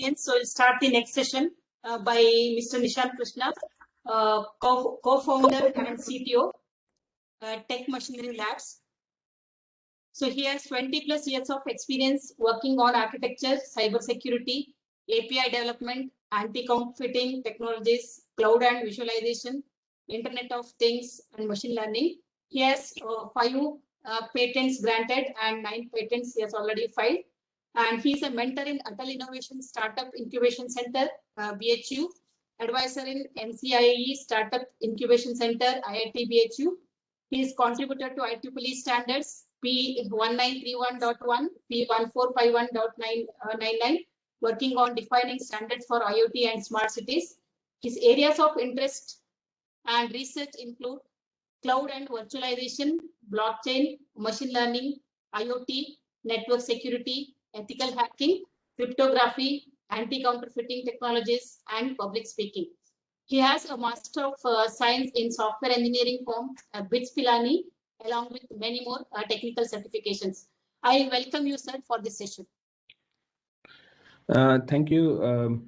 So we'll start the next session by Mr. Nishant Krishna, co-founder and CTO, Tech Machinery Labs. So he has 20 plus years of experience working on architecture, cybersecurity, API development, anti-counterfeiting technologies, cloud and visualization, Internet of Things, and machine learning. He has 5 patents granted and 9 patents he has already filed. And he's a mentor in Atal Innovation Startup Incubation Center, BHU, advisor in NCIE Startup Incubation Center, IIT BHU. He is contributor to IEEE standards P1931.1, P1451.99, working on defining standards for IoT and smart cities. His areas of interest and research include cloud and virtualization, blockchain, machine learning, IoT, network security, ethical hacking, cryptography, anti-counterfeiting technologies, and public speaking. He has a Master of Science in Software Engineering from BITS Pilani, along with many more technical certifications. I welcome you, sir, for this session. Thank you,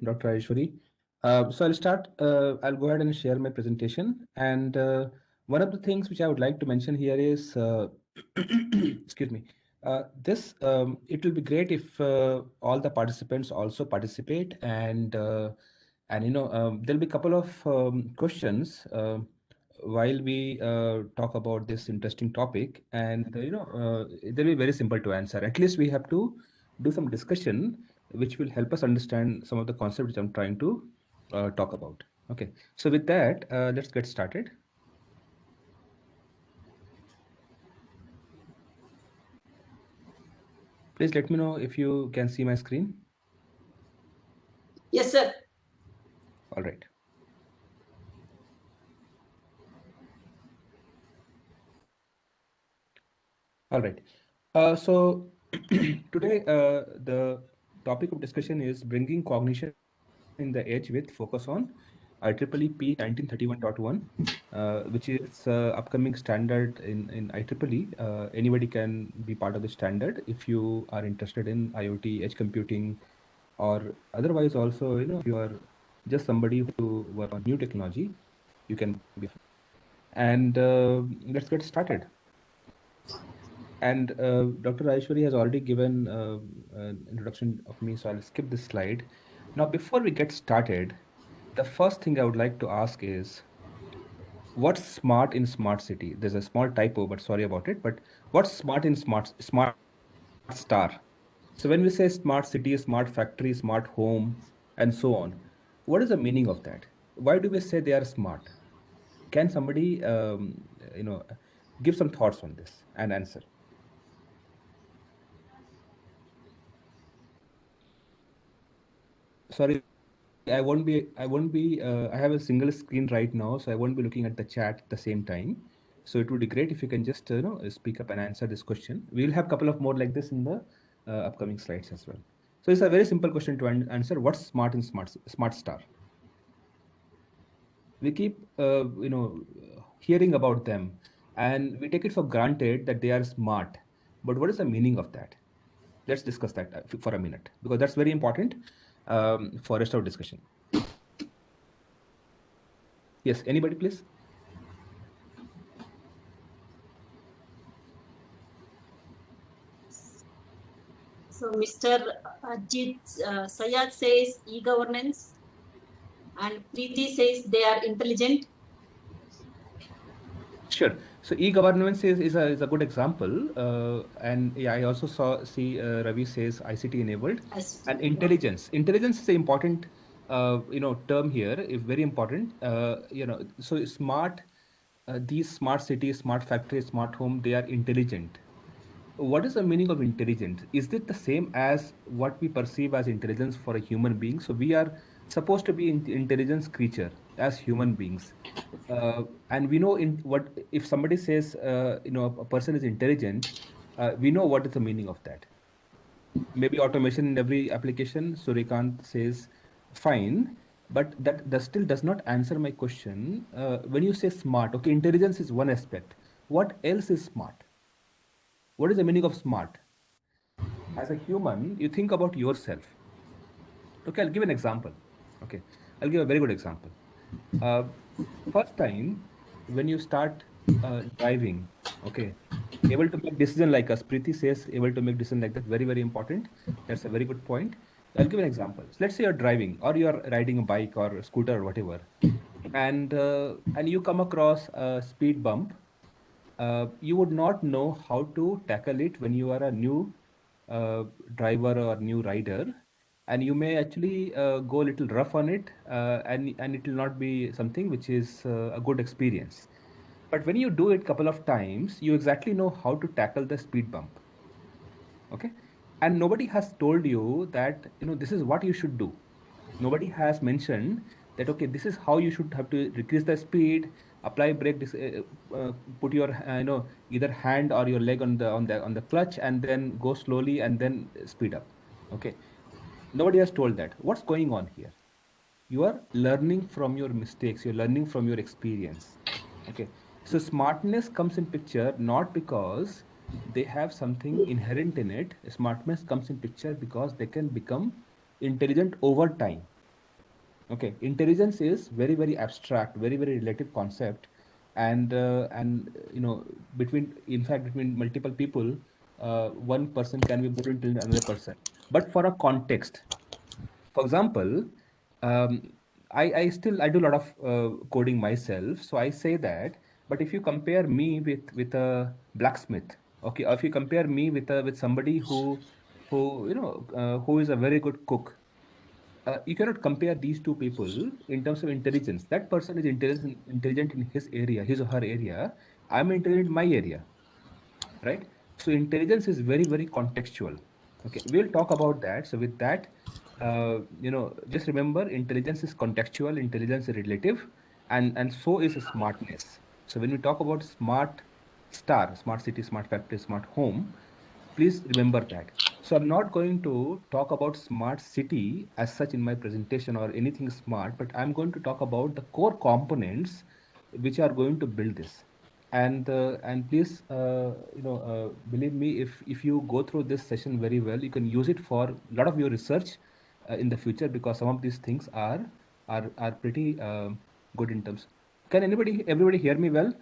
Dr. Aishwari. So I'll start. I'll go ahead and share my presentation. And one of the things which I would like to mention here is, excuse me, it will be great if all the participants also participate, and there'll be a couple of questions while we talk about this interesting topic, and they'll be very simple to answer. At least we have to do some discussion which will help us understand some of the concepts which I'm trying to talk about. Okay, so with that, let's get started. Please let me know if you can see my screen. Yes, sir. All right. All right. So today, the topic of discussion is bringing cognition in the edge with focus on IEEE P1931.1, which is upcoming standard in IEEE. Anybody can be part of the standard if you are interested in IoT, edge computing, or otherwise also, if you are just somebody who work on new technology, you can be. And let's get started. And Dr. Aishwari has already given an introduction of me, so I'll skip this slide. Now, before we get started, the first thing I would like to ask is, what's smart in smart city? There's a small typo, but sorry about it. But what's smart in smart star? So when we say smart city, smart factory, smart home, and so on, what is the meaning of that? Why do we say they are smart? Can somebody, give some thoughts on this and answer? Sorry, I won't be, I have a single screen right now, so I won't be looking at the chat at the same time. So it would be great if you can just, speak up and answer this question. We'll have a couple of more like this in the upcoming slides as well. So it's a very simple question to answer. What's smart in smart star? We keep, hearing about them, and we take it for granted that they are smart. But what is the meaning of that? Let's discuss that for a minute, because that's very important for rest of discussion. Yes, anybody, please. So Mr. Ajit Sayad says e-governance, and Preeti says they are intelligent. Sure. So e-governance is a good example, and yeah, I also see Ravi says ICT enabled, and intelligence. Intelligence is an important term here. Is very important. So smart. These smart cities, smart factories, smart home, they are intelligent. What is the meaning of intelligence? Is it the same as what we perceive as intelligence for a human being? So we are supposed to be intelligence creature as human beings, and we know in what if somebody says a person is intelligent, we know what is the meaning of that. Maybe automation in every application. Surikant says fine, but that still does not answer my question. When you say smart, okay, intelligence is one aspect. What else is smart? What is the meaning of smart? As a human, you think about yourself. Okay, I'll give an example. Okay, I'll give a very good example. Uh, First time when you start driving, okay, able to make decision like as Preeti says, able to make decision like that, very, very important. That's a very good point. I'll give an example. So let's say you're driving or you're riding a bike or a scooter or whatever, and you come across a speed bump. You would not know how to tackle it when you are a new driver or new rider, and you may actually go a little rough on it, and it will not be something which is a good experience. But when you do it couple of times, you exactly know how to tackle the speed bump. Okay, and nobody has told you that this is what you should do. Nobody has mentioned that okay, this is how you should have to decrease the speed, apply brake, put your either hand or your leg on the clutch, and then go slowly and then speed up. Okay, nobody has told that. What's going on here? You are learning from your mistakes, you're learning from your experience. Okay, so smartness comes in picture not because they have something inherent in it. Smartness comes in picture because they can become intelligent over time. Okay, intelligence is very, very abstract, very, very relative concept, and between, in fact, between multiple people, one person can be more intelligent than another person. But for a context, for example, um, I do a lot of coding myself, so I say that. But if you compare me with a blacksmith, okay, or if you compare me with somebody who is a very good cook, you cannot compare these two people in terms of intelligence. That person is intelligent in his area, his or her area. I'm intelligent in my area, right? So intelligence is very, very contextual. Okay, we'll talk about that. So with that, just remember, intelligence is contextual, intelligence is relative, and so is smartness. So when we talk about smart star, smart city, smart factory, smart home, please remember that. So I'm not going to talk about smart city as such in my presentation or anything smart, but I'm going to talk about the core components which are going to build this. And please believe me, if you go through this session very well, you can use it for a lot of your research in the future, because some of these things are pretty good in terms. Can everybody hear me well?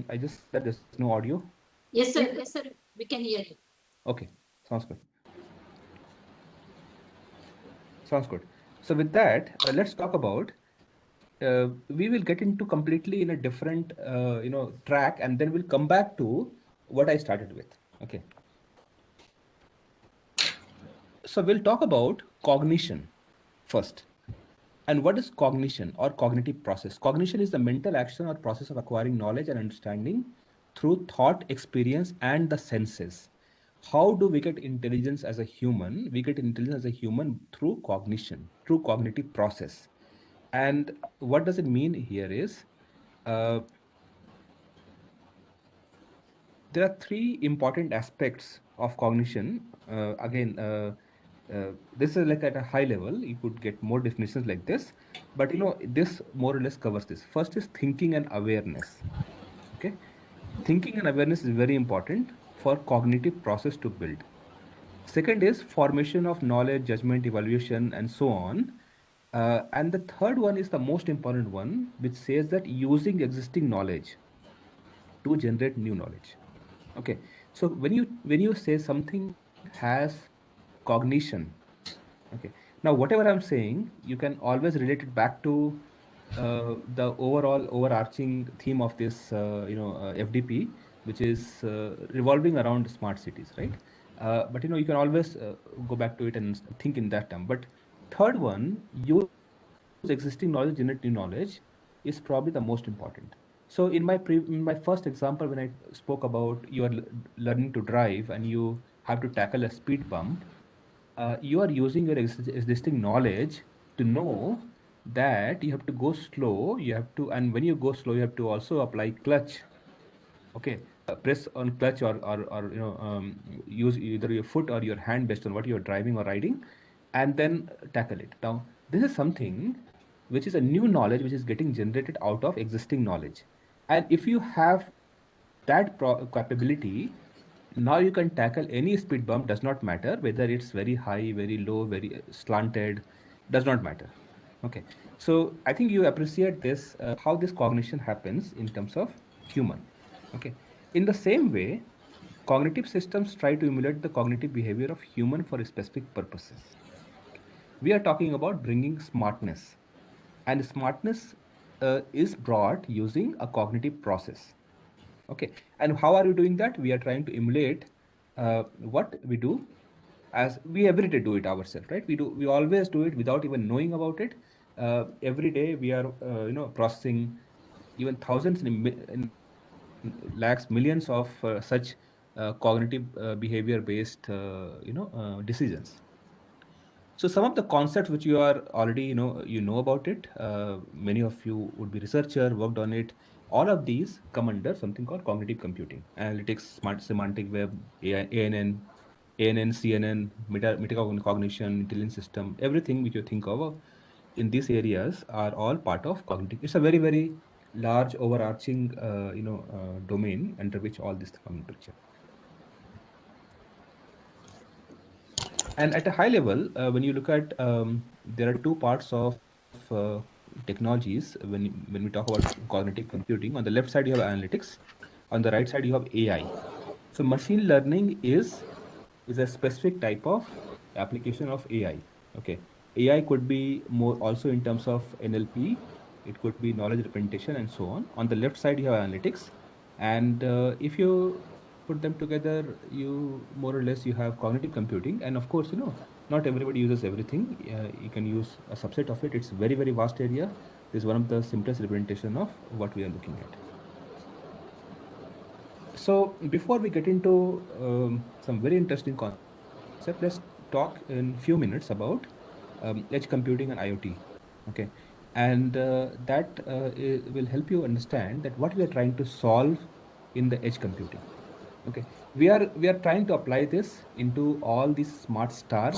I just said there's no audio. Yes, sir. Yes, sir. We can hear you. Okay, sounds good. Sounds good. So with that, let's talk about. We will get into completely in a different track, and then we'll come back to what I started with. Okay. So we'll talk about cognition first. And what is cognition or cognitive process? Cognition is the mental action or process of acquiring knowledge and understanding through thought, experience, and the senses. How do we get intelligence as a human? We get intelligence as a human through cognition, through cognitive process. And what does it mean here is uh, there are three important aspects of cognition. This is like at a high level. You could get more definitions like this, but this more or less covers this. First is thinking and awareness. Okay, thinking and awareness is very important for cognitive process to build. Second is formation of knowledge, judgment, evaluation, and so on. And the third one is the most important one, which says that using existing knowledge to generate new knowledge. Okay, so when you say something has cognition, okay, now whatever I'm saying, you can always relate it back to the overall overarching theme of this FDP, which is revolving around smart cities, right? But you can always go back to it and think in that term. But third one, use existing knowledge, generate new knowledge, is probably the most important. So in my first example, when I spoke about you are learning to drive and you have to tackle a speed bump, you are using your existing knowledge to know that you have to go slow. You have to, and when you go slow, you have to also apply clutch. Okay, press on clutch or use either your foot or your hand based on what you're driving or riding, and then tackle it. Now, this is something which is a new knowledge which is getting generated out of existing knowledge. And if you have that capability, now you can tackle any speed bump, does not matter whether it's very high, very low, very slanted. does not matter. Okay, so I think you appreciate this, how this cognition happens in terms of human. Okay, in the same way, cognitive systems try to emulate the cognitive behavior of human for specific purposes. We are talking about bringing smartness, and smartness is brought using a cognitive process. Okay, and how are we doing that? We are trying to emulate what we do, as we every day do it ourselves, right? We always do it without even knowing about it. Every day we are processing even thousands in lakhs, millions of such cognitive behavior based decisions. So some of the concepts which you are already you know about it, many of you would be researcher, worked on it. All of these come under something called cognitive computing, analytics, smart semantic web, AI, ANN, CNN, metacognition, intelligence system, everything which you think of in these areas are all part of cognitive. It's a very, very large overarching domain under which all this come into picture. And at a high level, when you look at, there are two parts of technologies when we talk about cognitive computing. On the left side, you have analytics. On the right side, you have AI. So machine learning is a specific type of application of AI. Okay, AI could be more also in terms of NLP. It could be knowledge representation and so on. On the left side, you have analytics, and if you put them together, you more or less you have cognitive computing. And of course, not everybody uses everything. You can use a subset of it. It's a very, very vast area. This is one of the simplest representation of what we are looking at. So before we get into some very interesting concept, let's talk in few minutes about edge computing and IoT. Okay, and that will help you understand that what we are trying to solve in the edge computing. Okay, we are trying to apply this into all these smart star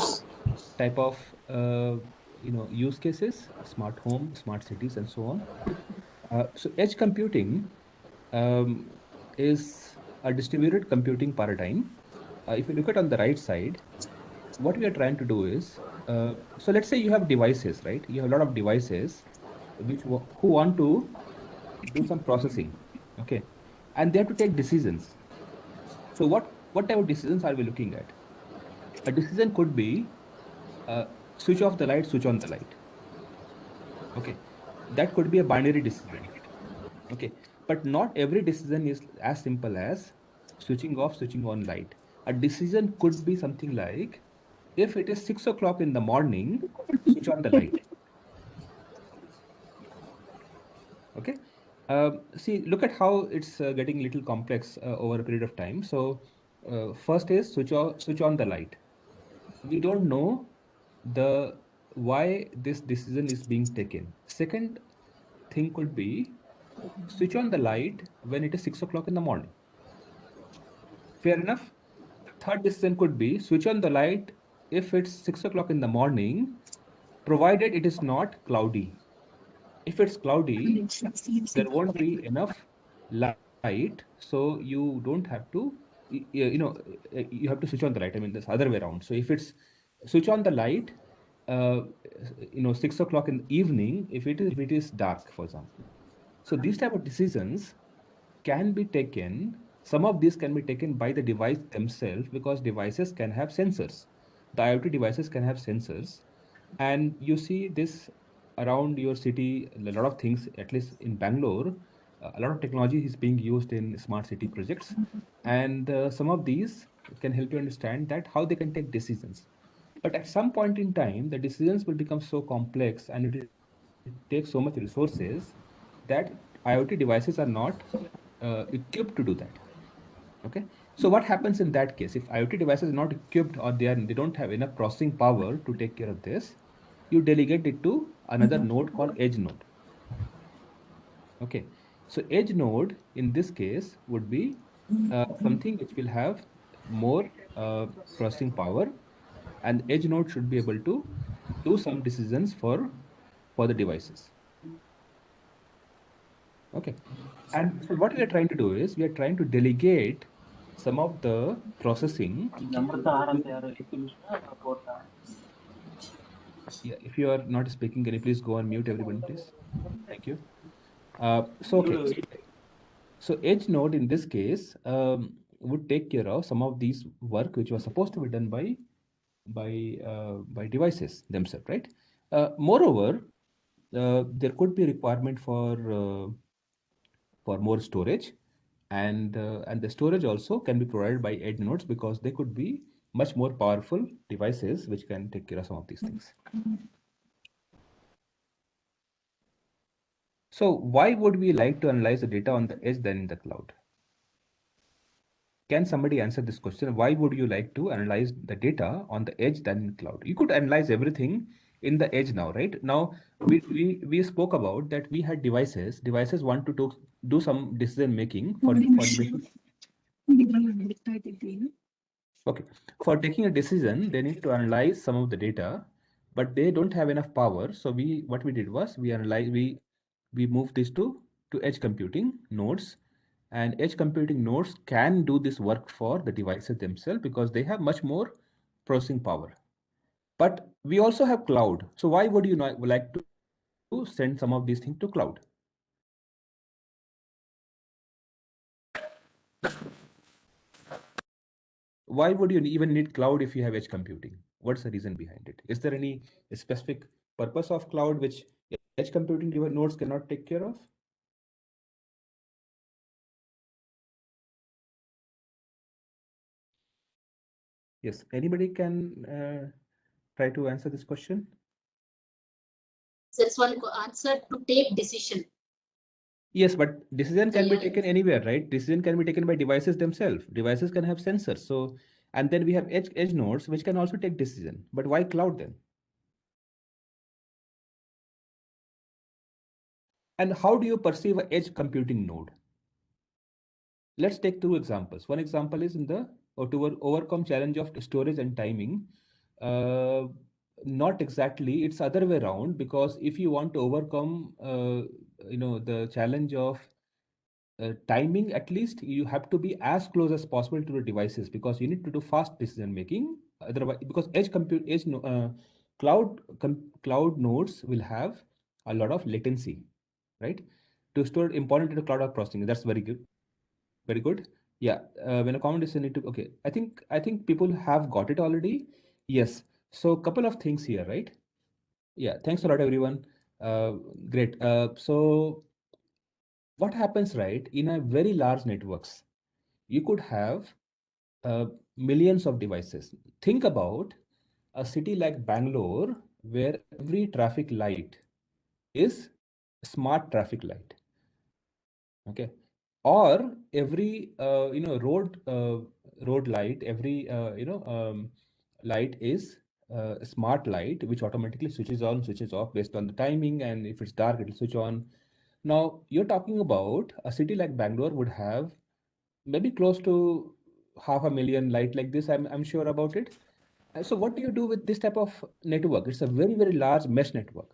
type of use cases, smart home, smart cities, and so on. So edge computing is a distributed computing paradigm. If you look at on the right side, what we are trying to do is, so let's say you have devices, right? You have a lot of devices who want to do some processing, okay, and they have to take decisions. So what type of decisions are we looking at? A decision could be switch off the light, switch on the light. Okay, that could be a binary decision. Okay, but not every decision is as simple as switching off, switching on light. A decision could be something like, if it is 6 o'clock in the morning, switch on the light. Okay, see, look at how it's getting a little complex over a period of time. So first is switch on the light. We don't know the why this decision is being taken. Second thing could be switch on the light when it is 6 o'clock in the morning. Fair enough. Third decision could be switch on the light if it's 6 o'clock in the morning, provided it is not cloudy. If it's cloudy, there won't be enough light, so you don't have to, you have to switch on the light. I mean, this other way around. So if it's switch on the light, uh, 6 o'clock in the evening, if it is dark, for example. So these type of decisions can be taken. Some of these can be taken by the device themselves, because devices can have sensors. The IoT devices can have sensors, and you see this around your city. A lot of things, at least in Bangalore, a lot of technology is being used in smart city projects, and some of these can help you understand that how they can take decisions. But at some point in time, the decisions will become so complex and it will take so much resources that IoT devices are not equipped to do that. Okay. So what happens in that case? If IoT devices are not equipped, or they don't have enough processing power to take care of this, you delegate it to another node called edge node. Okay. So edge node in this case would be something which will have more processing power, and edge node should be able to do some decisions for the devices. Okay. And so what we are trying to do is we are trying to delegate some of the processing to Yeah, if you are not speaking, can you please go on mute, everyone, please? Thank you. Okay. So edge node in this case would take care of some of these work which was supposed to be done by devices themselves, right? Moreover, there could be requirement for more storage, and the storage also can be provided by edge nodes because they could be much more powerful devices which can take care of some of these things. So why would we like to analyze the data on the edge than in the cloud? Can somebody answer this question? Why would you like to analyze the data on the edge than in cloud? You could analyze everything in the edge now, right? Now we spoke about that we had devices. Devices want to do some decision making for making. Okay, for taking a decision, they need to analyze some of the data, but they don't have enough power. So what we did was we moved this to edge computing nodes, and edge computing nodes can do this work for the devices themselves because they have much more processing power. But we also have cloud. So why would you not like to send some of these things to cloud? Why would you even need cloud if you have edge computing? What's the reason behind it? Is there any specific purpose of cloud which edge computing nodes cannot take care of? Yes, anybody can try to answer this question? There's one answer: to take decision. Yes, but decision can be taken anywhere, right? Decision can be taken by devices themselves. Devices can have sensors. So, and then we have edge nodes which can also take decision. But why cloud then? And how do you perceive an edge computing node? Let's take two examples. One example is to overcome challenge of storage and timing. Uh, Not exactly. It's other way around because if you want to overcome, the challenge of timing, at least you have to be as close as possible to the devices because you need to do fast decision making. Otherwise, because cloud nodes will have a lot of latency, right? To store important to the cloud of processing. That's very good. Very good. Yeah. When a common decision need to, okay. I think people have got it already. Yes. So couple of things here, right? Yeah. Thanks a lot, everyone. Great. So what happens, right? In a very large networks, you could have millions of devices. Think about a city like Bangalore, where every traffic light is smart traffic light. Okay, or every road light, every light is a smart light which automatically switches on, switches off based on the timing, and if it's dark, it'll switch on. Now you're talking about a city like Bangalore would have maybe close to 500,000 light like this. I'm sure about it. So what do you do with this type of network? It's a very, very large mesh network.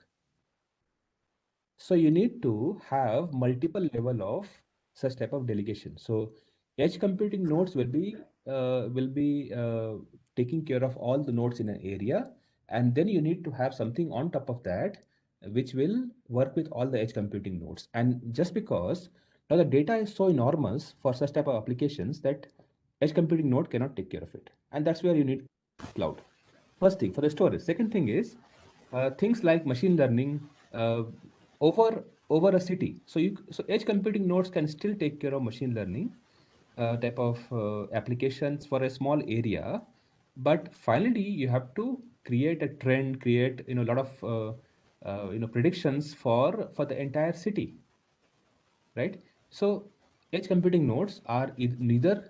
So you need to have multiple level of such type of delegation. So edge computing nodes will be taking care of all the nodes in an area, and then you need to have something on top of that which will work with all the edge computing nodes. And just because now the data is so enormous for such type of applications that edge computing node cannot take care of it, and that's where you need cloud. First thing for the storage. Second thing is things like machine learning over a city. So edge computing nodes can still take care of machine learning type of applications for a small area, but finally you have to create a trend, create a lot of predictions for the entire city, right? So edge computing nodes are neither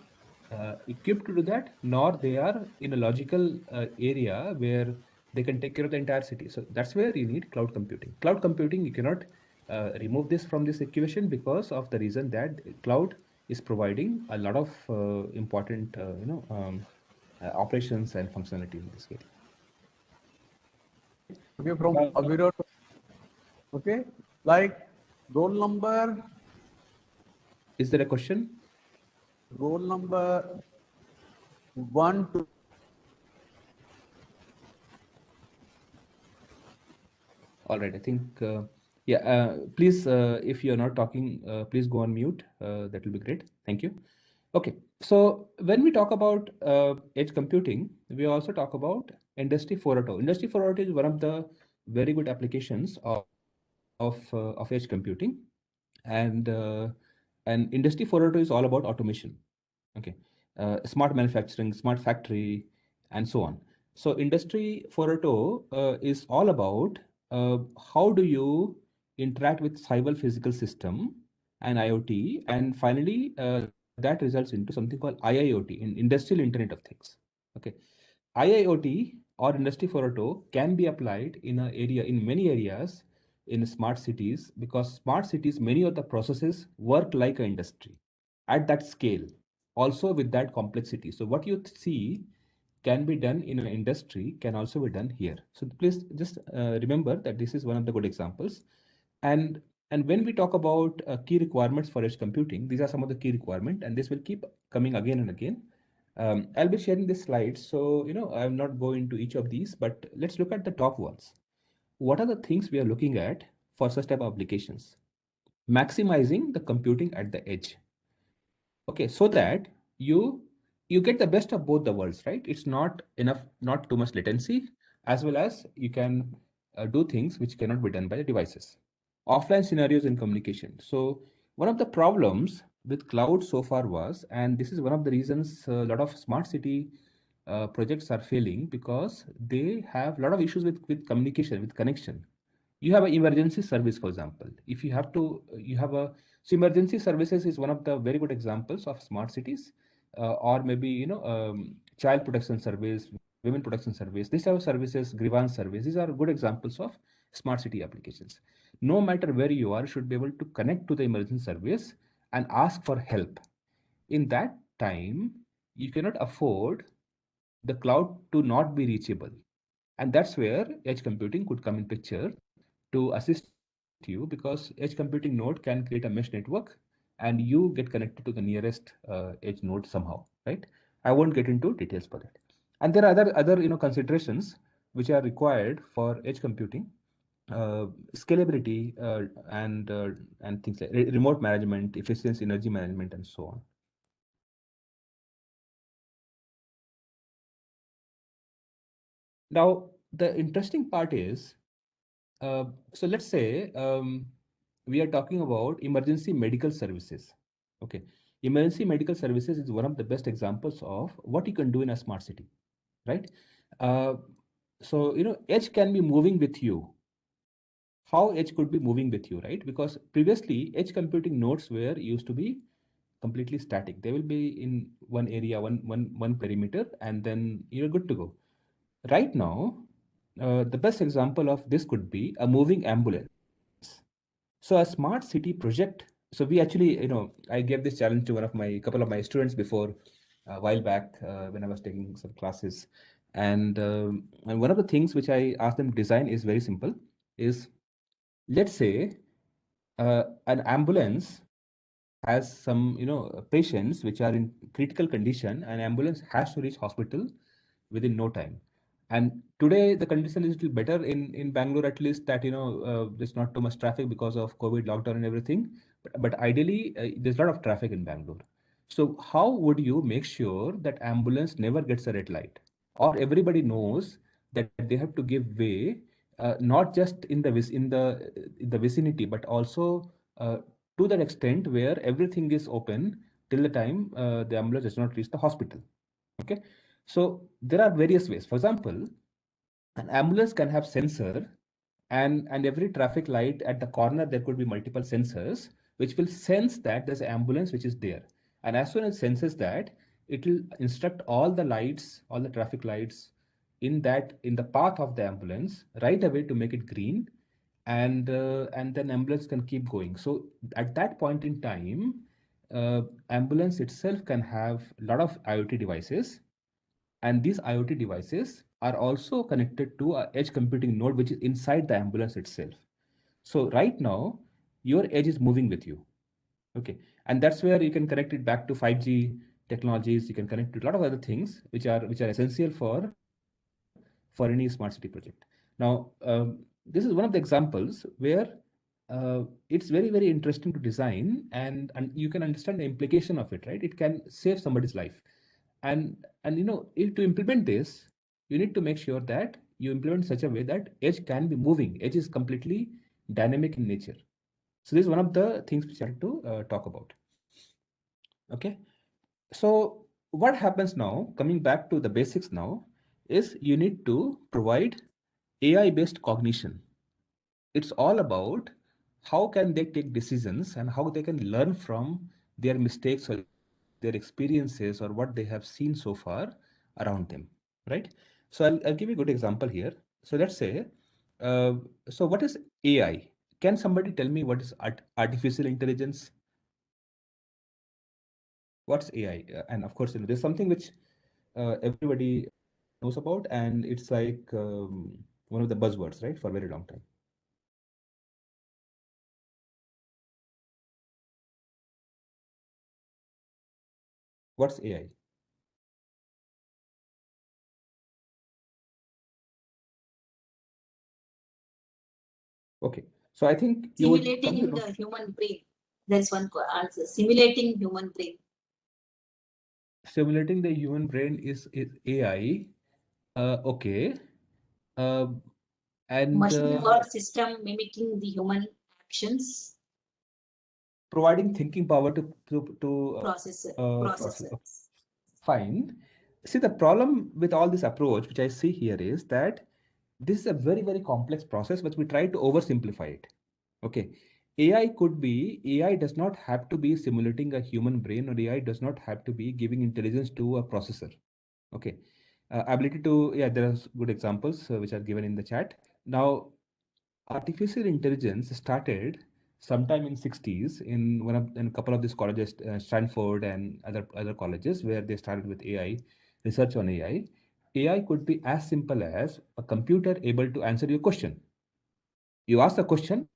equipped to do that, nor they are in a logical area where they can take care of the entire city. So that's where you need cloud computing. Cloud computing, you cannot remove this from this equation because of the reason that cloud is providing a lot of important operations and functionality in this case. Okay, from Avirat. Okay, like roll number. Is there a question? Roll number 1 to All right, I think, please, if you're not talking, please go on mute. That will be great. Thank you. Okay, so when we talk about edge computing, we also talk about Industry 4.0. Industry 4.0 is one of the very good applications of edge computing, and Industry 4.0 is all about automation. Okay, smart manufacturing, smart factory, and so on. So Industry 4.0 is all about how do you interact with cyber physical system and IoT, and finally that results into something called IIoT, in Industrial Internet of Things. Okay, IIoT or Industry 4.0 can be applied in many areas in smart cities, because smart cities, many of the processes work like an industry at that scale, also with that complexity. So what you see can be done in an industry can also be done here. So please just remember that this is one of the good examples. And when we talk about key requirements for edge computing, these are some of the key requirements, and this will keep coming again and again. I'll be sharing this slide, so I'm not going to each of these, but let's look at the top ones. What are the things we are looking at for such type of applications? Maximizing the computing at the edge. Okay, so that you get the best of both the worlds, right? It's not enough, not too much latency, as well as you can do things which cannot be done by the devices. Offline scenarios in communication. So one of the problems with cloud so far was, and this is one of the reasons a lot of smart city projects are failing, because they have a lot of issues with communication, with connection. You have an emergency service, for example. If you have to, you have a, so emergency services is one of the very good examples of smart cities, or maybe, child protection service, women protection service. These are services, grievance service. These are good examples of smart city applications. No matter where you are, you should be able to connect to the emergency service and ask for help. In that time, you cannot afford the cloud to not be reachable. And that's where edge computing could come in picture to assist you, because edge computing node can create a mesh network and you get connected to the nearest edge node somehow, right? I won't get into details for that. And there are other considerations which are required for edge computing, scalability, and things like remote management, efficiency, energy management, and so on. Now, the interesting part is, so let's say we are talking about emergency medical services. Okay, emergency medical services is one of the best examples of what you can do in a smart city, right? Uh, so edge can be moving with you. How edge could be moving with you, right? Because previously edge computing nodes were used to be completely static. They will be in one area, one perimeter, and then you're good to go. Right now, the best example of this could be a moving ambulance. So a smart city project. So we actually, I gave this challenge to couple of my students before, a while back, when I was taking some classes, and one of the things which I asked them to design is very simple. Is, let's say an ambulance has some patients which are in critical condition, and ambulance has to reach hospital within no time. And today the condition is a little better in Bangalore, at least, that there's not too much traffic because of COVID lockdown and everything. But ideally, there's a lot of traffic in Bangalore. So how would you make sure that ambulance never gets a red light, or everybody knows that they have to give way, not just in the vicinity, but also to that extent where everything is open till the time the ambulance does not reach the hospital. Okay, so there are various ways. For example, an ambulance can have sensor, and every traffic light at the corner there could be multiple sensors which will sense that there's an ambulance which is there. And as soon as it senses that, it will instruct all the lights, all the traffic lights in the path of the ambulance right away to make it green, and then ambulance can keep going. So at that point in time, ambulance itself can have a lot of IoT devices, and these IoT devices are also connected to a edge computing node which is inside the ambulance itself. So right now, your edge is moving with you. Okay, and that's where you can connect it back to 5G technologies. You can connect to a lot of other things which are essential for any smart city project. Now, this is one of the examples where it's very, very interesting to design, and you can understand the implication of it, right? It can save somebody's life. And if to implement this, you need to make sure that you implement such a way that edge can be moving. Edge is completely dynamic in nature. So this is one of the things which I have to talk about. Okay. So what happens now, coming back to the basics now, is you need to provide AI-based cognition. It's all about how can they take decisions and how they can learn from their mistakes or their experiences or what they have seen so far around them, right? So I'll give you a good example here. So let's say, uh, so what is AI? Can somebody tell me what is artificial intelligence? What's AI? And of course, there's something which everybody knows about, and it's like one of the buzzwords, right, for a very long time. What's AI? Okay, so I think you would Simulating the human brain. There's one answer. Simulating human brain. simulating the human brain is AI. Okay. And Machine or system mimicking the human actions. providing thinking power to Processor. fine. See, the problem with all this approach, which I see here, is that this is a very, very complex process, but we try to oversimplify it. Okay. AI does not have to be simulating a human brain, or AI does not have to be giving intelligence to a processor. Okay. Ability to, yeah, there are good examples which are given in the chat. Now, artificial intelligence started sometime in 60s in a couple of these colleges, Stanford and other colleges, where they started with AI, research on AI. AI could be as simple as a computer able to answer your question. You ask the question,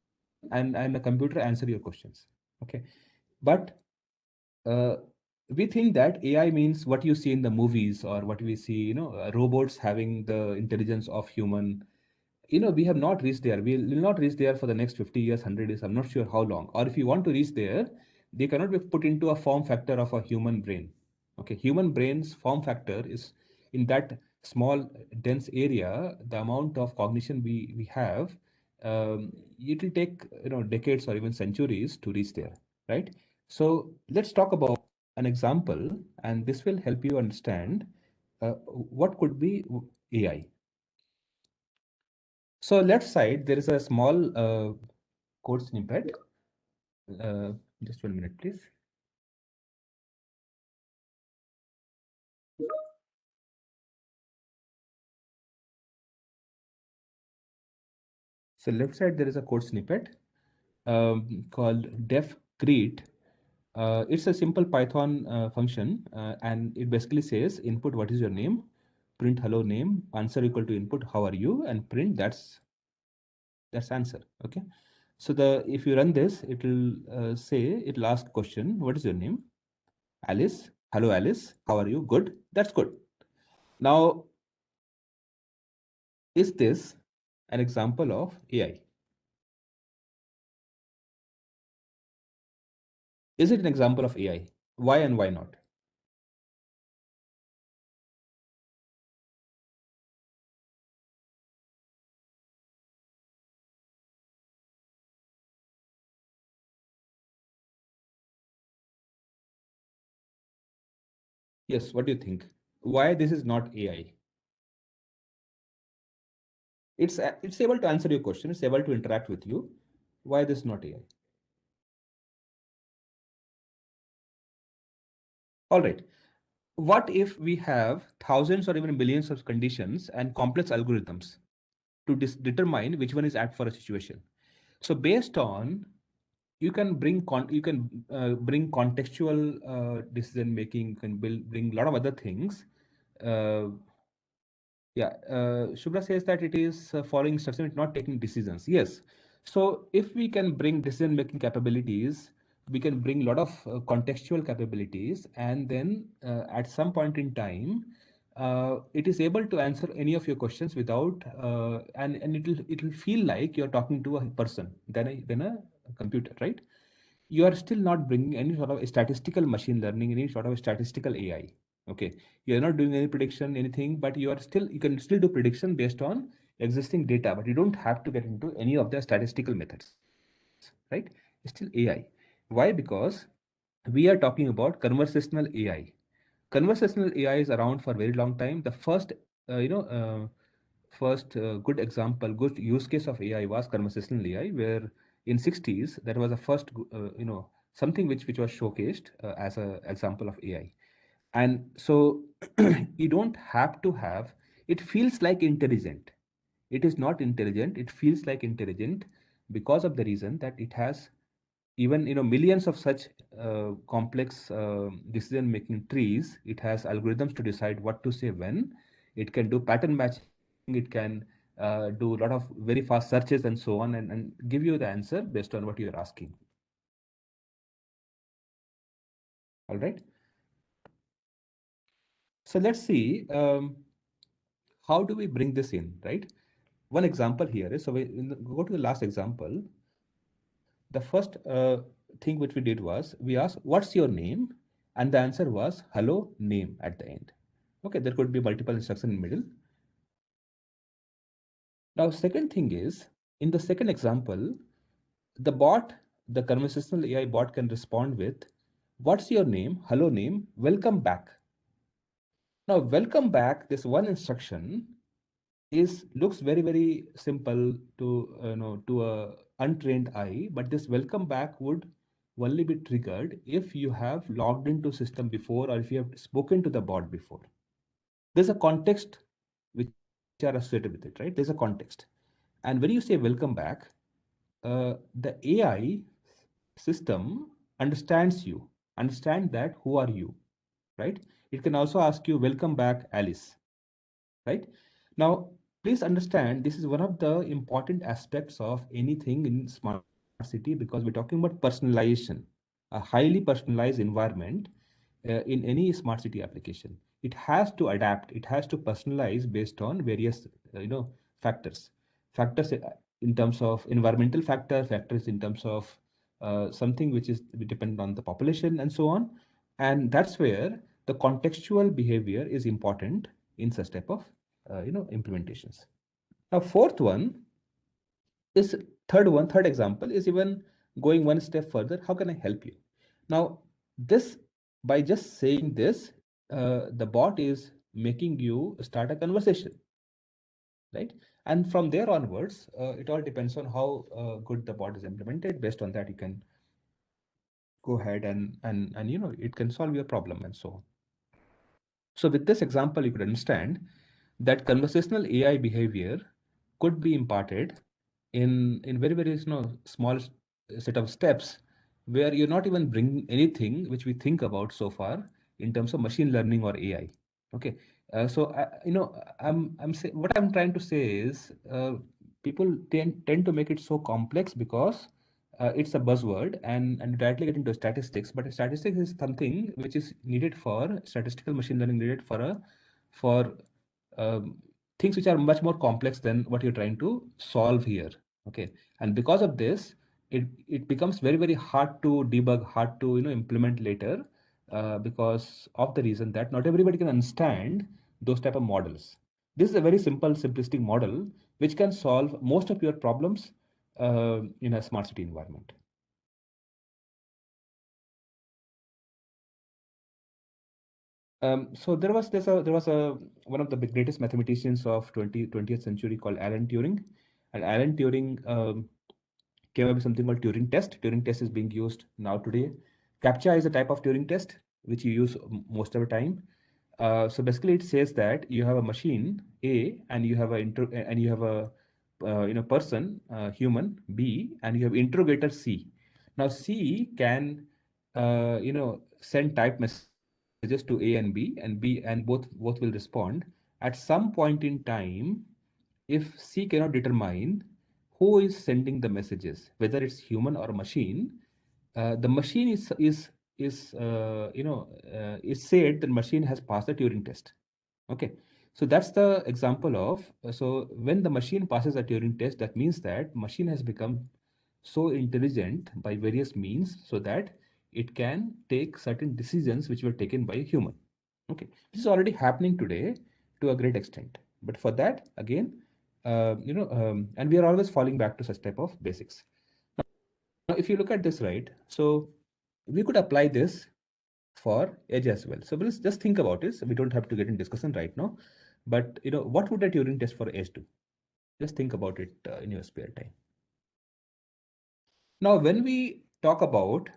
and the computer answer your questions. Okay. But we think that AI means what you see in the movies, or what we see, robots having the intelligence of human. We have not reached there. We will not reach there for the next 50 years, 100 years. I'm not sure how long. Or if you want to reach there, they cannot be put into a form factor of a human brain. Okay, human brain's form factor is in that small, dense area. The amount of cognition we have, it will take decades or even centuries to reach there, right? So let's talk about an example, and this will help you understand what could be AI. So left side, there is a small code snippet. Just 1 minute, please. So left side, there is a code snippet called def create. It's a simple Python function, and it basically says input what is your name, print hello name, answer equal to input how are you, and print that's answer. Okay. So if you run this, it will say, it'll ask question, what is your name? Alice. Hello Alice, how are you? Good. That's good. Now, is this an example of AI? Is it an example of AI? Why and why not? Yes, what do you think? Why this is not AI? It's able to answer your question. It's able to interact with you. Why this is not AI? All right. What if we have thousands or even millions of conditions and complex algorithms to determine which one is apt for a situation? So based on, you can bring bring contextual decision making. You can bring a lot of other things. Yeah, Shubhra says that it is following instruction, not taking decisions. Yes. So if we can bring decision making capabilities, we can bring a lot of contextual capabilities, and then at some point in time, it is able to answer any of your questions without, and it'll feel like you're talking to a person than a computer, right? You are still not bringing any sort of statistical machine learning, any sort of statistical AI. Okay, you're not doing any prediction, anything, but you can still do prediction based on existing data, but you don't have to get into any of the statistical methods, right? It's still AI. Why? Because we are talking about conversational AI. Conversational AI is around for a very long time. The first, good example, good use case of AI was conversational AI, where in 60s that was the first, something which was showcased as an example of AI. And so you don't have to have. It feels like intelligent. It is not intelligent. It feels like intelligent because of the reason that it has even millions of such complex decision making trees. It has algorithms to decide what to say when. It can do pattern matching. It can do a lot of very fast searches and so on, and give you the answer based on what you're asking. All right, so let's see, how do we bring this in, right? One example here is, so go to the last example. The first thing which we did was we asked, what's your name? And the answer was hello name at the end. Okay, there could be multiple instructions in middle. Now, second thing is, in the second example, the bot, the conversational AI bot can respond with, what's your name? Hello name, welcome back. Now, welcome back, this one instruction looks very, very simple to a untrained eye, but this welcome back would only be triggered if you have logged into system before, or if you have spoken to the bot before. There's a context which are associated with it, right? There's a context. And when you say welcome back, the AI system understand that who are you, right? It can also ask you, welcome back, Alice, right? Now, please understand, this is one of the important aspects of anything in smart city, because we're talking about personalization, a highly personalized environment in any smart city application. It has to adapt, it has to personalize based on various factors. Factors in terms of environmental factors in terms of something which is dependent on the population and so on. And that's where the contextual behavior is important in such type of implementations. Now, third example is even going one step further. How can I help you? Now, this, by just saying this, the bot is making you start a conversation, right? And from there onwards, it all depends on how good the bot is implemented. Based on that, you can go ahead and it can solve your problem and so on. So with this example, you could understand that conversational AI behavior could be imparted in very, very small set of steps, where you're not even bringing anything which we think about so far in terms of machine learning or AI. Okay, so what I'm trying to say is, people tend to make it so complex because it's a buzzword, and directly get into statistics. But statistics is something which is needed for statistical machine learning, needed for things which are much more complex than what you're trying to solve here. Okay, and because of this, it becomes very, very hard to debug, hard to implement later, because of the reason that not everybody can understand those type of models. This is a very simple, simplistic model which can solve most of your problems in a smart city environment. So there was one of the greatest mathematicians of 20th century called Alan Turing, and Alan Turing came up with something called Turing test. Turing test is being used now today. CAPTCHA is a type of Turing test which you use most of the time. So basically, it says that you have a machine A, and you have a person, human B, and you have interrogator C. Now C can send type messages to A and B, and both will respond. At some point in time, if C cannot determine who is sending the messages, whether it's human or machine, the machine is said the machine has passed the Turing test. Okay, so that's the example of, so when the machine passes a Turing test, that means that machine has become so intelligent by various means so that it can take certain decisions which were taken by a human. Okay, this is already happening today to a great extent. But for that, again, and we are always falling back to such type of basics. Now, if you look at this, right, so we could apply this for edge as well. So let's just think about it. So we don't have to get in discussion right now, but what would a Turing test for edge do? Just think about it in your spare time. Now, when we talk about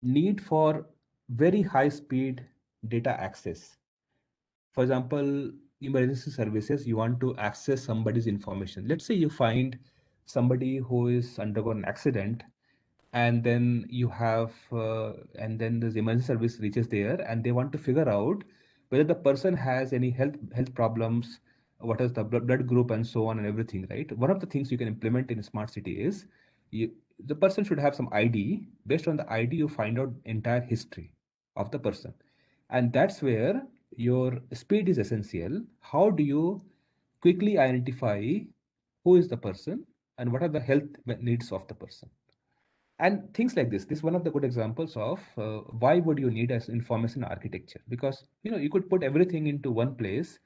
need for very high speed data access, for example, emergency services, you want to access somebody's information. Let's say you find somebody who is undergone an accident, and then you have and then the emergency service reaches there and they want to figure out whether the person has any health problems, what is the blood group, and so on and everything, right? One of the things you can implement in a smart city is the person should have some ID. Based on the ID, you find out entire history of the person, and that's where your speed is essential. How do you quickly identify who is the person and what are the health needs of the person? And things like this is one of the good examples of why would you need as information architecture, because you could put everything into one place,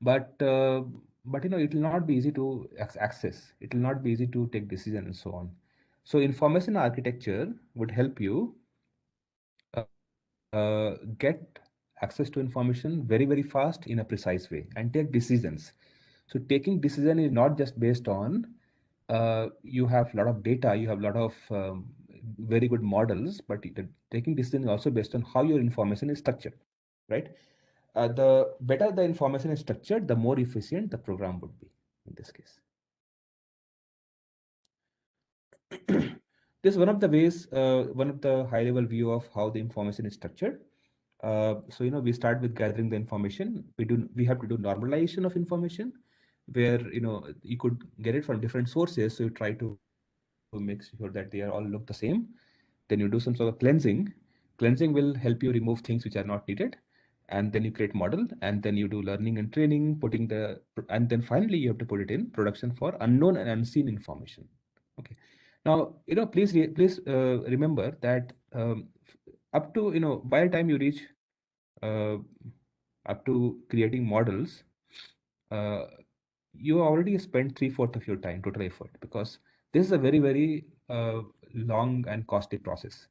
but it will not be easy to access, it will not be easy to take decision and so on. So information architecture would help you get access to information very, very fast in a precise way and take decisions. So taking decision is not just based on you have a lot of data, you have a lot of very good models, but taking decision is also based on how your information is structured, right? The better the information is structured, the more efficient the program would be in this case. This is one of the ways, one of the high level view of how the information is structured. So we start with gathering the information. We have to do normalization of information, where you could get it from different sources. So you try to make sure that they all look the same. Then you do some sort of cleansing. Cleansing will help you remove things which are not needed, and then you create model, and then you do learning and training, and then finally you have to put it in production for unknown and unseen information. Okay. Now please remember that up to by the time you reach up to creating models, you already spent 3/4 of your time, total effort, because this is a very, very long and costly process.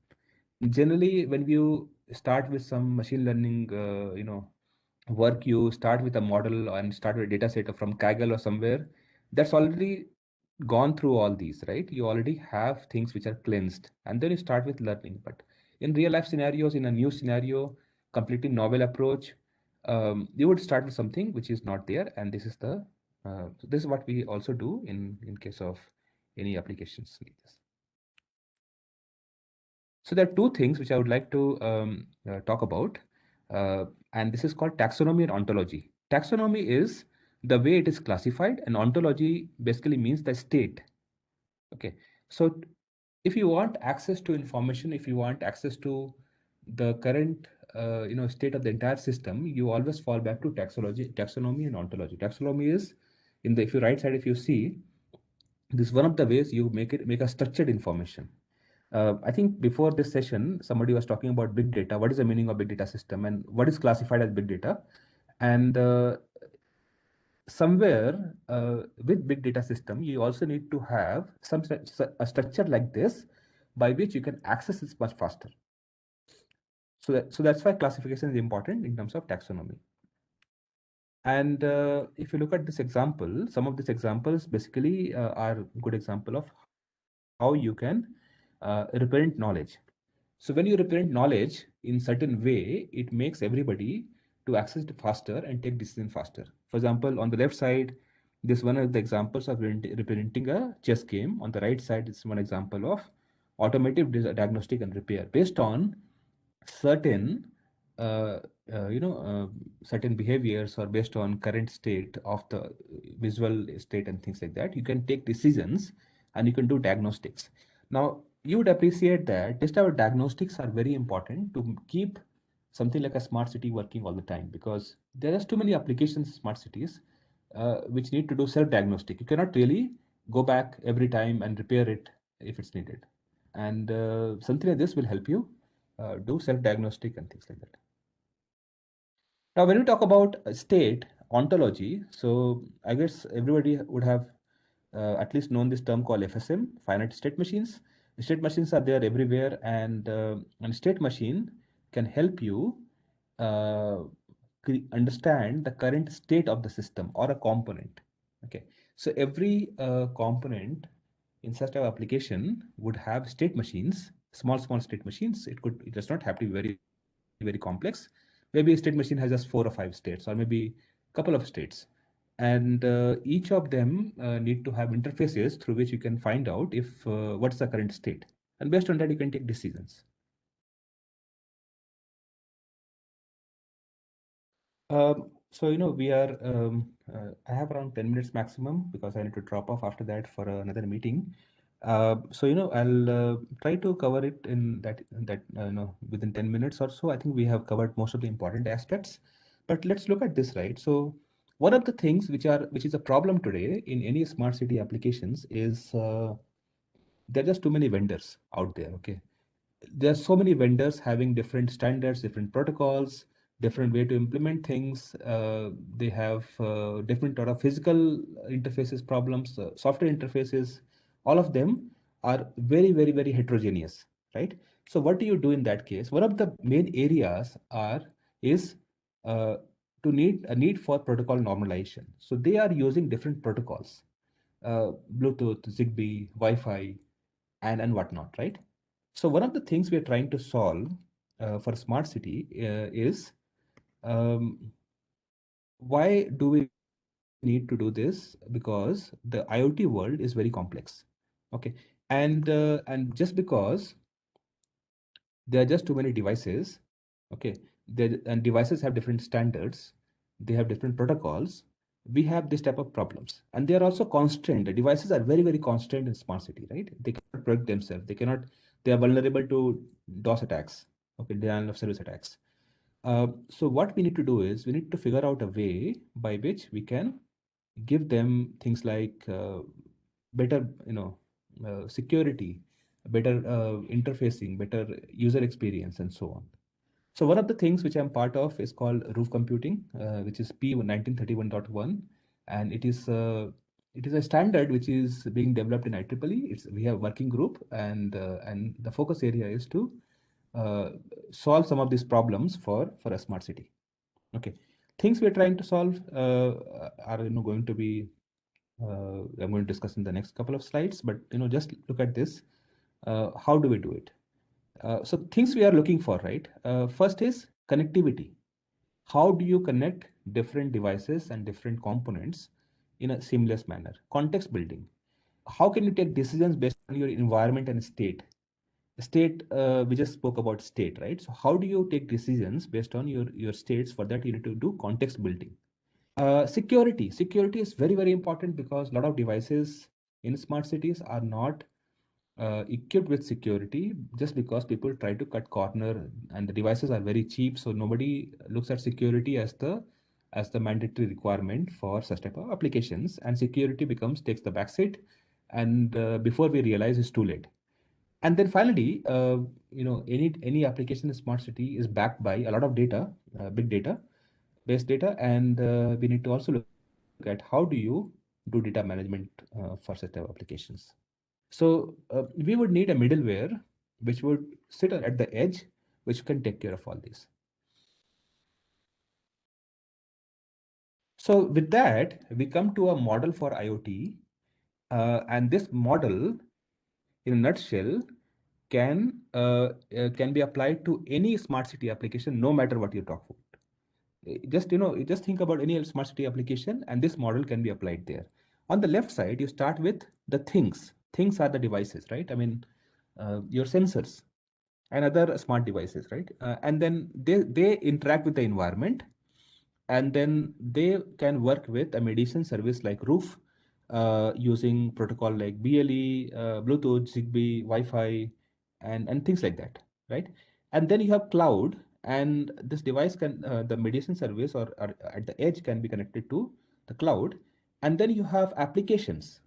Generally, when you start with some machine learning, work, you start with a model and start with a data set from Kaggle or somewhere. That's already gone through all these, right? You already have things which are cleansed, and then you start with learning. But in real life scenarios, in a new scenario, completely novel approach, you would start with something which is not there, and this is what we also do in case of any applications like this. So there are two things which I would like to talk about, and this is called taxonomy and ontology. Taxonomy is the way it is classified, and ontology basically means the state. Okay, so if you want access to information, if you want access to the current state of the entire system, you always fall back to taxonomy and ontology. Taxonomy is in the, if you right side, if you see, this is one of the ways you make a structured information. I think before this session, somebody was talking about big data. What is the meaning of big data system and what is classified as big data? And somewhere with big data system, you also need to have a structure like this by which you can access it much faster. So that's why classification is important in terms of taxonomy. And if you look at this example, some of these examples basically are good example of how you can represent knowledge. So when you represent knowledge in certain way, it makes everybody to access it faster and take decision faster. For example, on the left side, this one of the examples of representing a chess game. On the right side, it's one example of automated diagnostic and repair based on certain certain behaviors, or based on current state of the visual state and things like that. You can take decisions and you can do diagnostics. Now you would appreciate that just our diagnostics are very important to keep something like a smart city working all the time, because there are too many applications in smart cities which need to do self-diagnostic. You cannot really go back every time and repair it if it's needed. And something like this will help you do self-diagnostic and things like that. Now, when we talk about state ontology, so I guess everybody would have at least known this term called FSM, finite state machines. State machines are there everywhere, and state machine can help you uh, understand the current state of the system or a component. Okay, so every component in such an application would have state machines, small state machines. It does not have to be very complex. Maybe a state machine has just 4 or 5 states, or maybe a couple of states, and each of them need to have interfaces through which you can find out if what's the current state, and based on that you can take decisions. So we are I have around 10 minutes maximum because I need to drop off after that for another meeting. So I'll try to cover it in that within 10 minutes or so. I think we have covered most of the important aspects, but let's look at this, right? So one of the things which is a problem today in any smart city applications is there are just too many vendors out there. Okay, there are so many vendors having different standards, different protocols, different way to implement things. They have different sort of physical interfaces problems, software interfaces. All of them are very heterogeneous, right? So what do you do in that case? One of the main areas is uh, to need a need for protocol normalization. So they are using different protocols, Bluetooth, Zigbee, Wi-Fi, and whatnot, right? So one of the things we are trying to solve for smart city is why do we need to do this? Because the IoT world is very complex. Okay, and just because there are just too many devices, okay, and devices have different standards, they have different protocols. We have this type of problems, and they are also constrained. The devices are very constrained in smart city, right? They cannot protect themselves. They are vulnerable to DOS attacks, okay, denial of service attacks. So what we need to do is we need to figure out a way by which we can give them things like better, security, better interfacing, better user experience, and so on. So one of the things which I'm part of is called Roof Computing, which is P 1931.1, and it is a standard which is being developed in IEEE. We have a working group, and the focus area is to solve some of these problems for a smart city. Okay, things we're trying to solve are going to be I'm going to discuss in the next couple of slides, but just look at this. How do we do it? So things we are looking for, right? First is connectivity. How do you connect different devices and different components in a seamless manner? Context building. How can you take decisions based on your environment and state? We just spoke about state, right? So how do you take decisions based on your states? For that, you need to do context building. Security is very important because a lot of devices in smart cities are not equipped with security, just because people try to cut corner and the devices are very cheap, so nobody looks at security as the mandatory requirement for such type of applications, and security takes the backseat, and before we realize it's too late. And then finally, any application in smart city is backed by a lot of data, big data, based data, and we need to also look at how do you do data management for such type of applications. So we would need a middleware which would sit at the edge, which can take care of all this. So with that, we come to a model for IoT, and this model, in a nutshell, can be applied to any smart city application, no matter what you talk about. Just think about any smart city application, and this model can be applied there. On the left side, you start with the things. Things are the devices, right? I mean, your sensors and other smart devices, right? And then they interact with the environment, and then they can work with a mediation service like Roof, using protocol like BLE, Bluetooth, Zigbee, Wi-Fi, and things like that, right? And then you have cloud, and this device can, the mediation service or at the edge can be connected to the cloud. And then you have applications.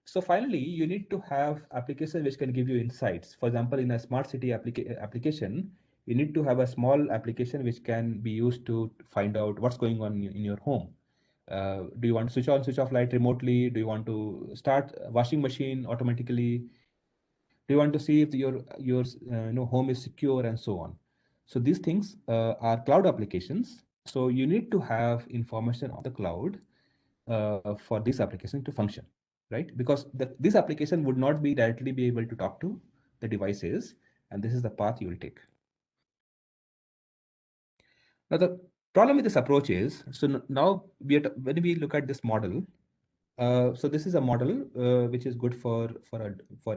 So finally, you need to have applications which can give you insights. For example, in a smart city application, you need to have a small application which can be used to find out what's going on in your home. Do you want to switch on, switch off light remotely? Do you want to start a washing machine automatically? Do you want to see if your home is secure and so on? So these things are cloud applications. So you need to have information on the cloud for this application to function, right? Because this application would not be directly be able to talk to the devices, and this is the path you will take. Now the problem with this approach is, so now when we look at this model, so this is a model which is good for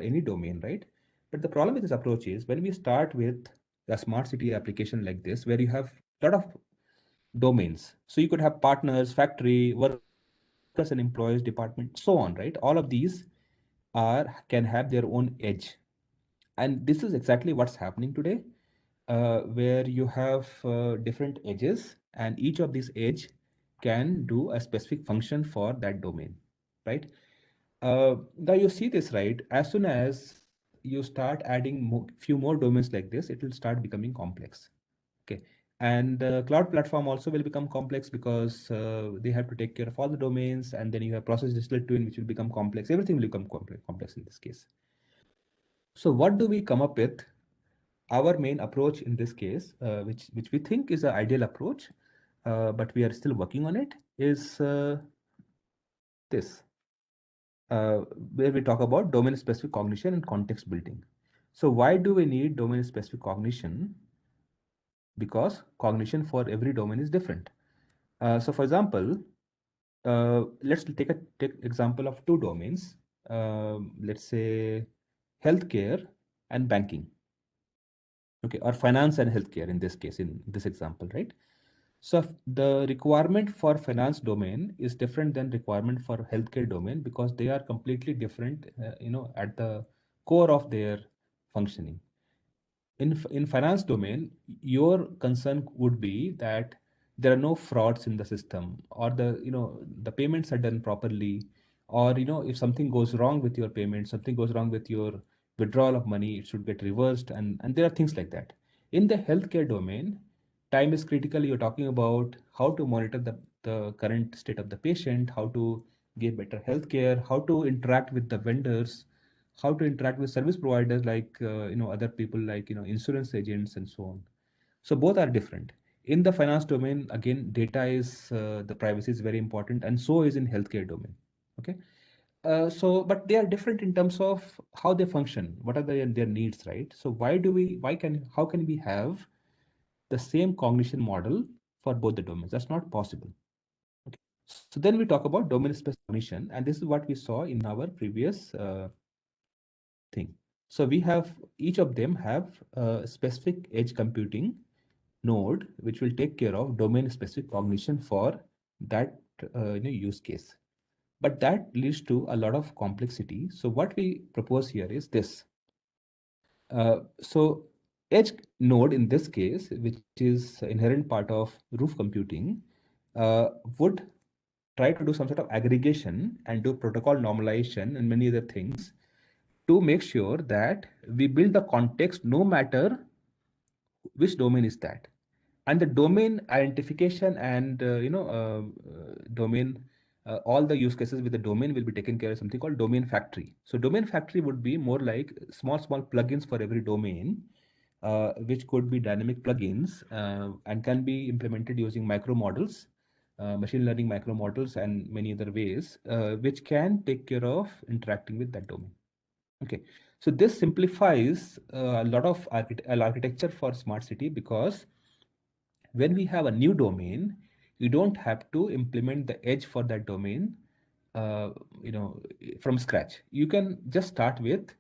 any domain, right? But the problem with this approach is when we start with a smart city application like this, where you have a lot of domains. So you could have partners, factory, workers and employees, department, so on, right? All of these can have their own edge. And this is exactly what's happening today, where you have different edges, and each of these edge can do a specific function for that domain, right? Now you see this, right? As soon as you start adding few more domains like this, it will start becoming complex. Okay. And cloud platform also will become complex because they have to take care of all the domains, and then you have process digital twin, which will become complex. Everything will become complex in this case. So what do we come up with? Our main approach in this case, which we think is an ideal approach, but we are still working on it, is this, where we talk about domain-specific cognition and context building. So why do we need domain-specific cognition? Because cognition for every domain is different. So for example, let's take example of two domains. Let's say healthcare and banking. Okay, or finance and healthcare in this case, in this example, right? So the requirement for finance domain is different than requirement for healthcare domain because they are completely different, at the core of their functioning. In finance domain, your concern would be that there are no frauds in the system, or the payments are done properly, or if something goes wrong with your payment, something goes wrong with your withdrawal of money, it should get reversed, and there are things like that. In the healthcare domain, time is critical. You're talking about how to monitor the current state of the patient, how to give better healthcare, how to interact with the vendors, how to interact with service providers like other people like insurance agents and so on. So both are different. In the finance domain, again, data is the privacy is very important, and so is in healthcare domain. Okay. But they are different in terms of how they function, what are their needs, right? So how can we have the same cognition model for both the domains? That's not possible. Okay. So then we talk about domain specific cognition, and this is what we saw in our previous thing. So we have, each of them have a specific edge computing node, which will take care of domain specific cognition for that use case. But that leads to a lot of complexity. So what we propose here is this. So edge node in this case, which is inherent part of roof computing, would try to do some sort of aggregation and do protocol normalization and many other things to make sure that we build the context no matter which domain is that. And the domain identification and domain, all the use cases with the domain will be taken care of something called domain factory. So domain factory would be more like small plugins for every domain, which could be dynamic plugins and can be implemented using micro models, machine learning micro models, and many other ways, which can take care of interacting with that domain. Okay, so this simplifies a lot of architecture for smart city, because when we have a new domain, you don't have to implement the edge for that domain, from scratch. You can just start with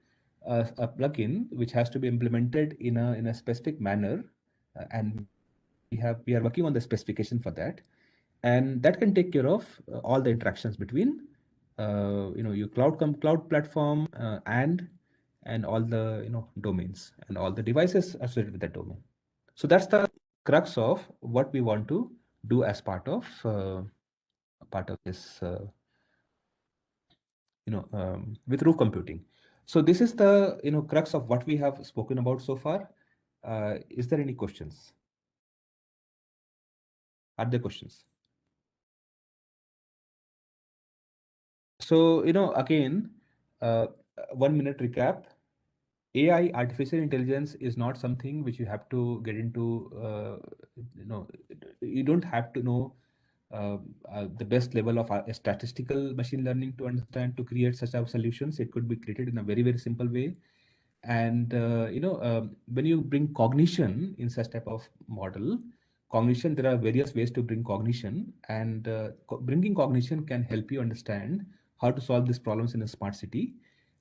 a plugin which has to be implemented in a specific manner, and we are working on the specification for that, and that can take care of all the interactions between your cloud platform and all the domains and all the devices associated with that domain. So that's the crux of what we want to do as part of this, with roof computing. So this is the crux of what we have spoken about so far. Is there any questions? Are there questions? So again, 1 minute recap. AI, artificial intelligence, is not something which you have to get into. You don't have to know the best level of statistical machine learning to understand to create such type of solutions. It could be created in a very, very simple way. And when you bring cognition in such type of model, there are various ways to bring cognition, and bringing cognition can help you understand how to solve these problems in a smart city.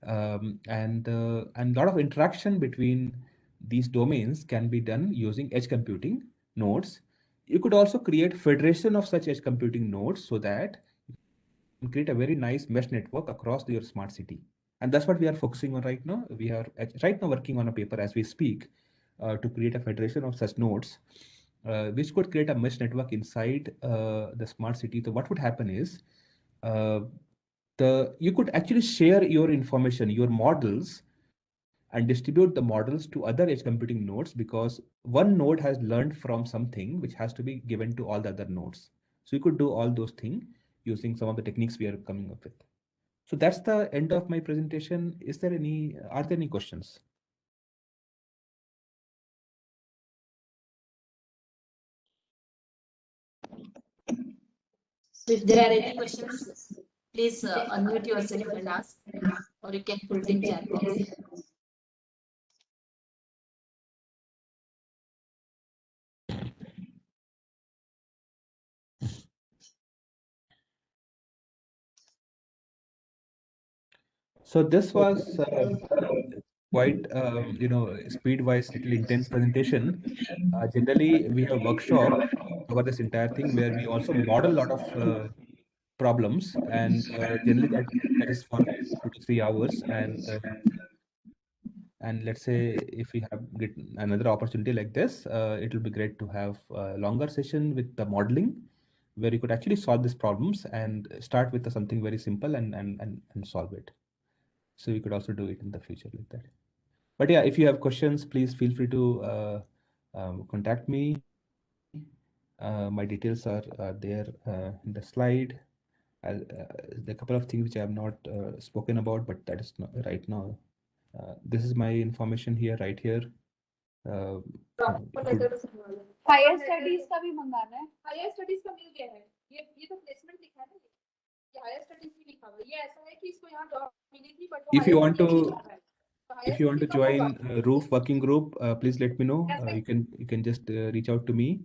And a lot of interaction between these domains can be done using edge computing nodes. You could also create federation of such edge computing nodes so that you can create a very nice mesh network across your smart city. And that's what we are focusing on right now. We are right now working on a paper as we speak to create a federation of such nodes, which could create a mesh network inside the smart city. So what would happen is you could actually share your information, your models, and distribute the models to other edge computing nodes, because one node has learned from something which has to be given to all the other nodes. So you could do all those things using some of the techniques we are coming up with. So that's the end of my presentation. Are there any questions? So if there are any questions, please unmute yourself and ask, or you can put in chat box. So this was quite, speed-wise, little intense presentation. Generally, we have workshop over this entire thing where we also model a lot of problems, and generally that is for 2 to 3 hours. And let's say if we get another opportunity like this, it will be great to have a longer session with the modeling, where you could actually solve these problems and start with something very simple and solve it. So we could also do it in the future like that. But yeah, if you have questions, please feel free to contact me. My details are there in the slide. There are a couple of things which I have not spoken about, but that is not right now. This is my information here, right here. Higher studies का भी मंगाना है. Higher studies का मिल गया है. ये तो placement लिखा है ना. ये हायर स्टडीज भी लिखा हुआ है. ये ऐसा है कि इसको यहाँ जॉब मिली थी, but If you want to join Roof working group, please let me know. You can just reach out to me.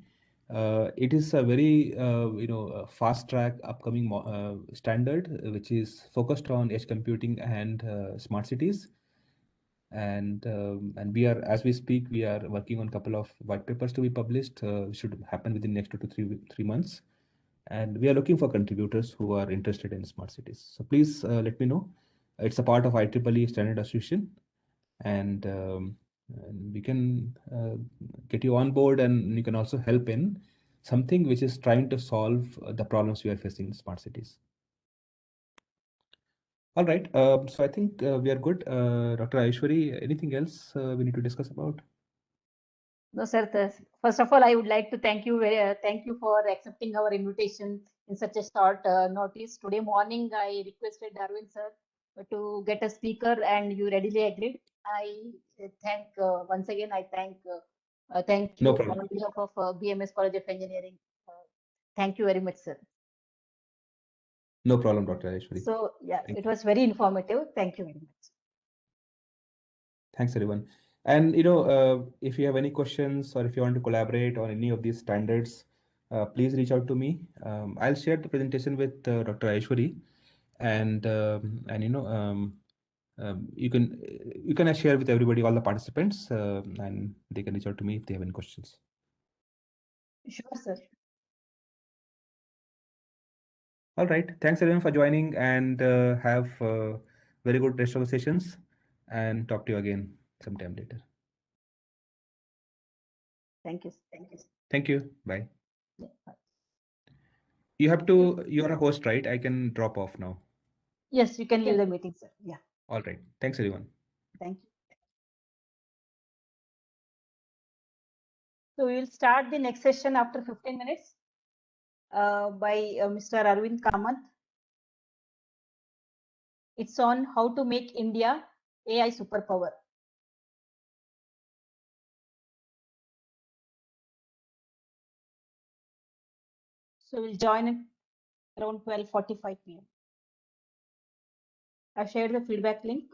It is a very fast track upcoming standard which is focused on edge computing and smart cities. And we are, as we speak, we are working on a couple of white papers to be published. Should happen within next 2 to 3 months. And we are looking for contributors who are interested in smart cities. So please let me know. It's a part of IEEE Standard Association, and we can get you on board, and you can also help in something which is trying to solve the problems we are facing in smart cities. All right. So I think we are good. Dr. Aishwari, anything else we need to discuss about? No, sir. First of all, I would like to thank you for accepting our invitation in such a short notice. Today morning, I requested Darwin sir to get a speaker, and you readily agreed. I thank once again. I thank you No problem. on behalf of BMS College of Engineering. Thank you very much, sir. No problem, Dr. Aishwari. So yeah, Thank it was very informative. Thank you very much. Thanks, everyone. And if you have any questions or if you want to collaborate on any of these standards, please reach out to me. I'll share the presentation with Dr. Aishwari, and you can share with everybody, all the participants, and they can reach out to me if they have any questions. Sure, sir. All right. Thanks everyone for joining, and have very good rest of the sessions, and talk to you again sometime later. Thank you. Thank you. Bye. Yeah, bye. You're a host, right? I can drop off now. Yes, you can leave the meeting, sir. Yeah, All right. Thanks, everyone. thank you. So we will start the next session after 15 minutes by Mr. Arvind Kamath. It's on how to make India AI superpower. So we'll join it around 12:45 p.m. I've shared the feedback link.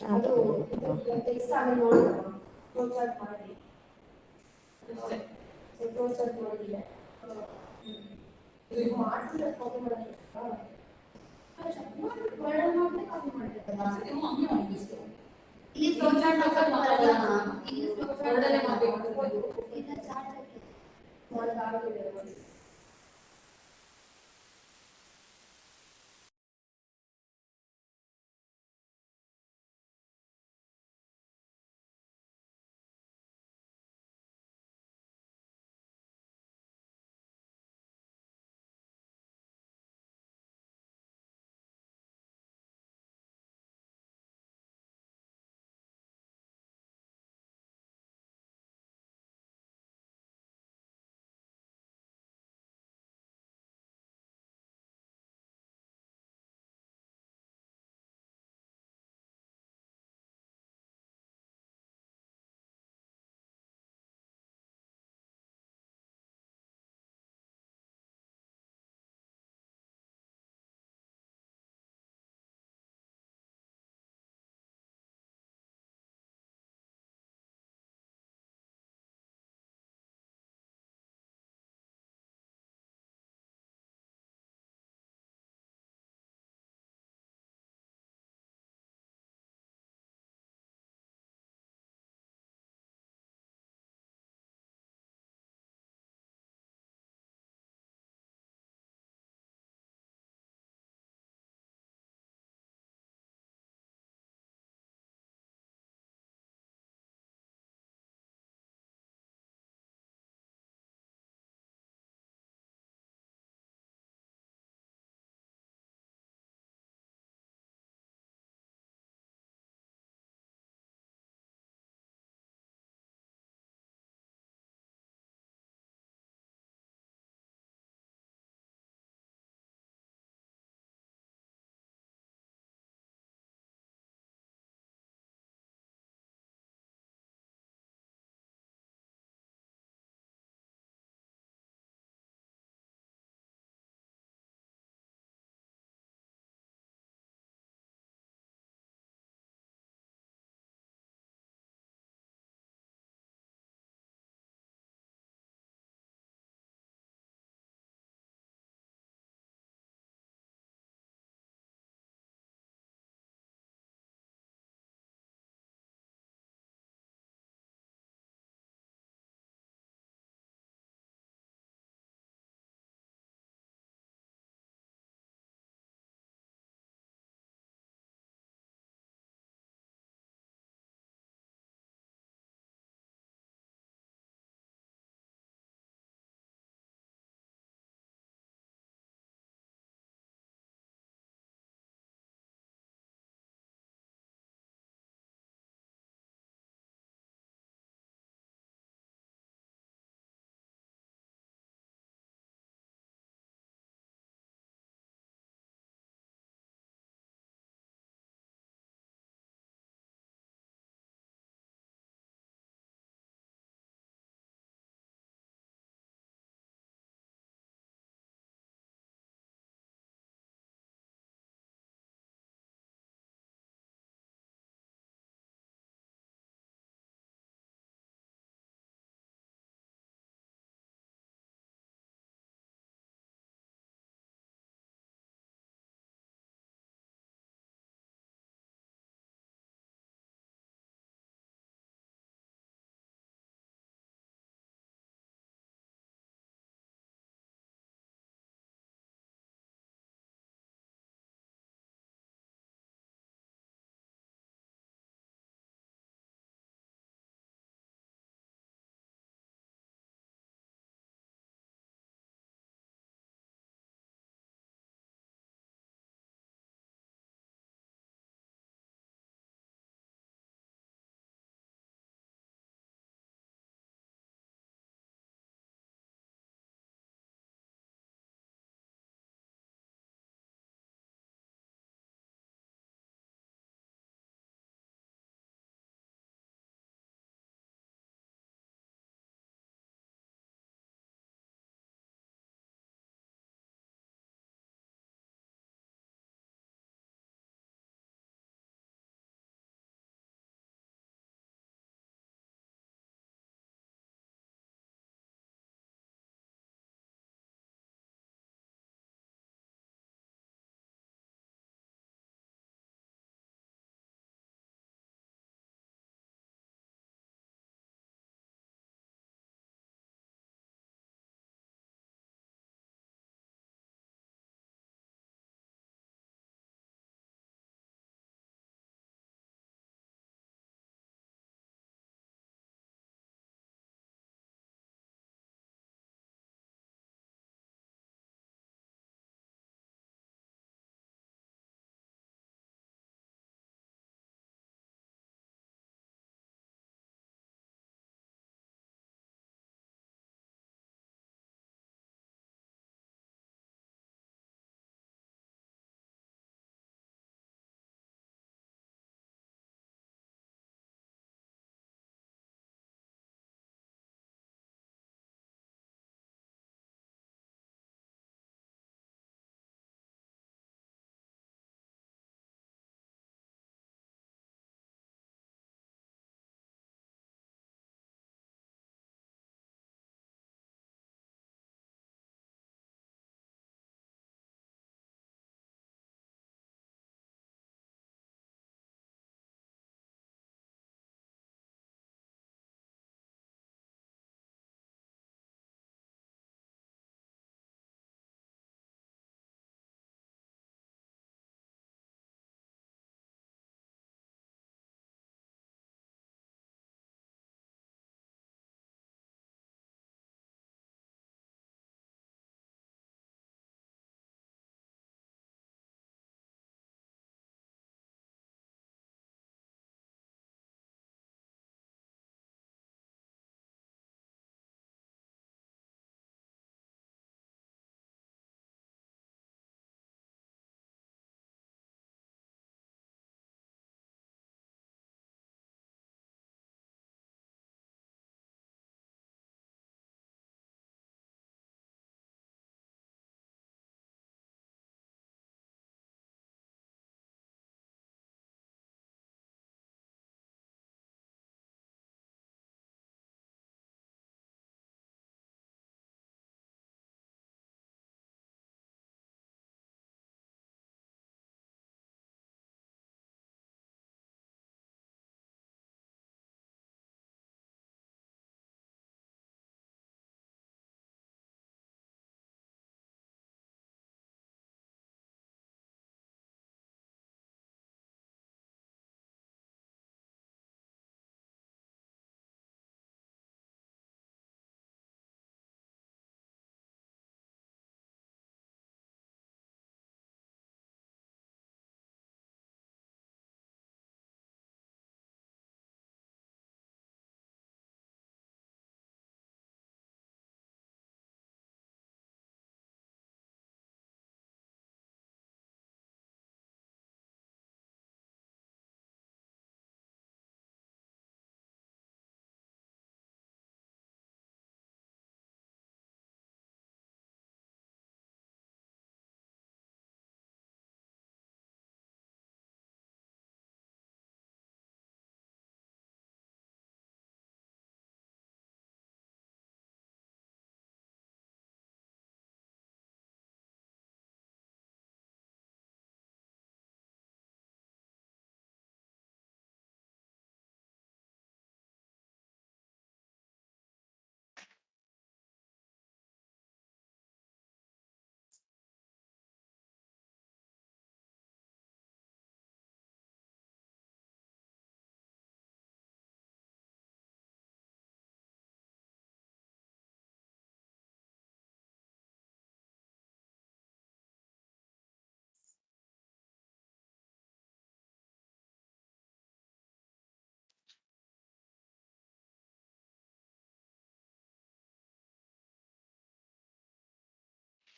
ಅದು text ಆಮೇಲೆ ನೋಡೋಣ flowchart ಮಾಡಿ flowchart ಮಾಡಿಲ್ಲ ಇದು ಮಾಡ್ತಿಲ್ಲ copy ಮಾಡೋಕ್ಕೆ copy ಮಾಡಿಲ್ಲ ಇಲ್ಲಿ ಫ್ಲೋಚಾರ್ಟ್ ಮಾಡೋದಾಗಿದೆ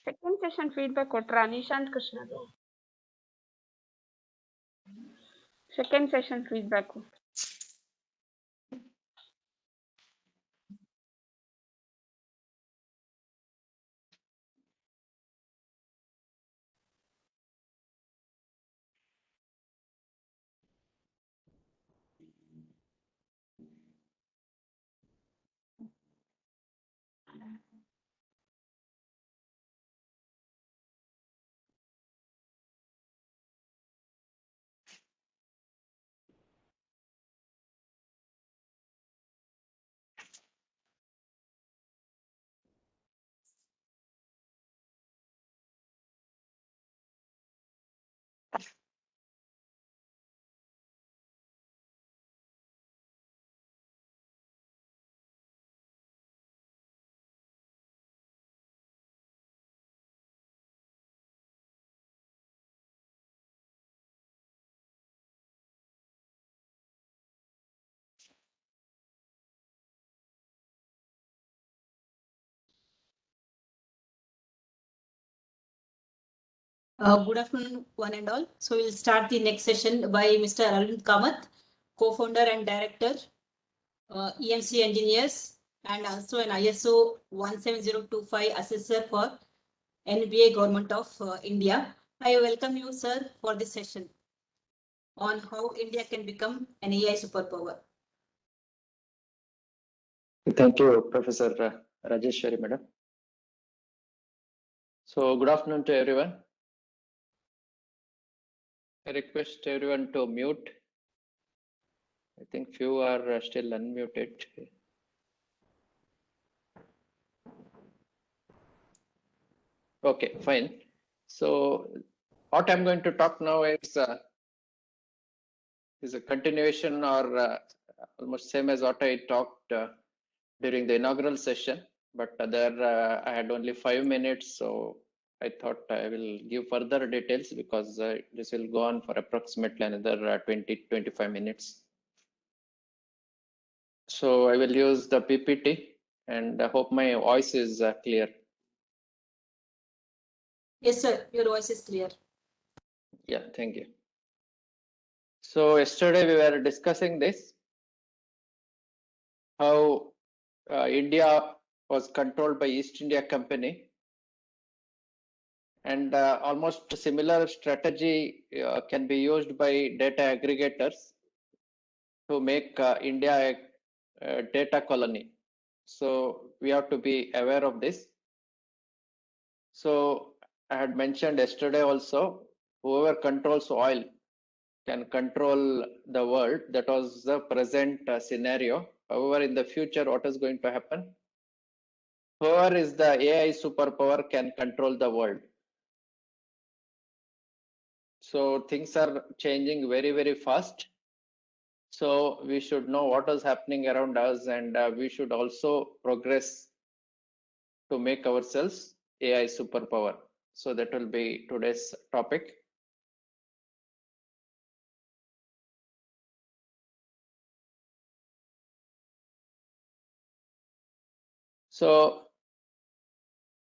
ಸೆಕೆಂಡ್ ಸೆಷನ್ ಫೀಡ್ಬ್ಯಾಕ್ ಕೊಟ್ರಾ ನಿಶಾಂತ್ ಕೃಷ್ಣದು? Second session feedback Good afternoon, one and all. So we'll start the next session by Mr. Arvind Kamath, co-founder and director, EMC Engineers, and also an ISO 17025 assessor for NBA Government of India. I welcome you, sir, for this session on how India can become an AI superpower. Thank you, Professor Rajeshwari, madam. So, good afternoon to everyone. I request everyone to mute. I think few are still unmuted. Okay, fine. So, what I'm going to talk now is a continuation or almost same as what I talked during the inaugural session, but there I had only 5 minutes, so I thought I will give further details because this will go on for approximately another 20-25 minutes. So I will use the PPT and I hope my voice is clear. Yes, sir, your voice is clear. Yeah, thank you. So yesterday we were discussing this, how India was controlled by East India Company, and almost similar strategy can be used by data aggregators to make India a data colony. So we have to be aware of this. So I had mentioned yesterday also, whoever controls oil can control the world. That was the present scenario. However, in the future, what is going to happen? Whoever is the AI superpower can control the world. So things are changing very, very fast. So we should know what is happening around us, and we should also progress to make ourselves AI superpower. So that will be today's topic. So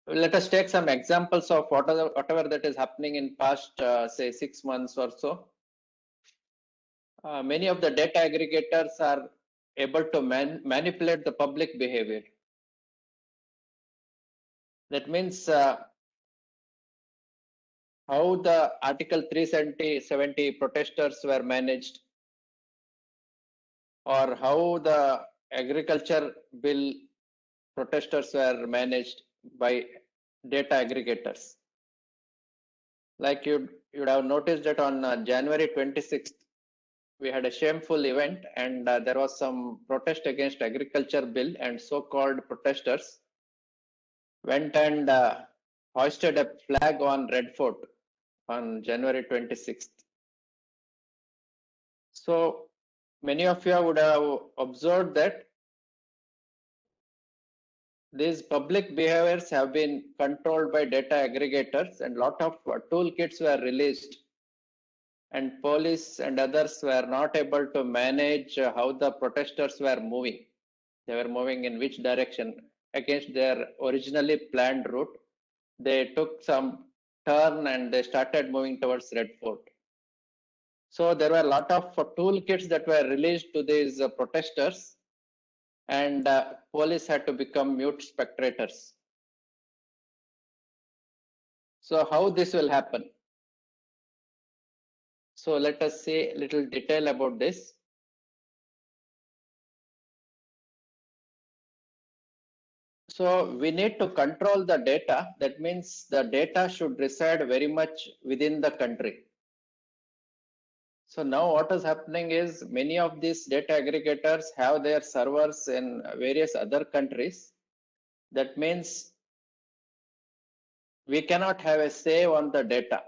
let us take some examples of whatever that is happening in past, say 6 months or so. Many of the data aggregators are able to manipulate the public behavior. That means how the Article 370 protesters were managed, or how the agriculture bill protesters were managed by data aggregators. Like you'd have noticed that on January 26th, we had a shameful event, and there was some protest against agriculture bill, and so-called protesters went and hoisted a flag on Red Fort on January 26th. So many of you would have observed that these public behaviors have been controlled by data aggregators, and lot of toolkits were released, and police and others were not able to manage how the protesters were moving. They were moving in which direction against their originally planned route. they took some turn and they started moving towards Red Fort. So there were a lot of toolkits that were released to these protesters, and police had to become mute spectators. So how this will happen? So let us see a little detail about this. So we need to control the data. That means the data should reside very much within the country. So now what is happening is many of these data aggregators have their servers in various other countries. That means we cannot have a say on the data.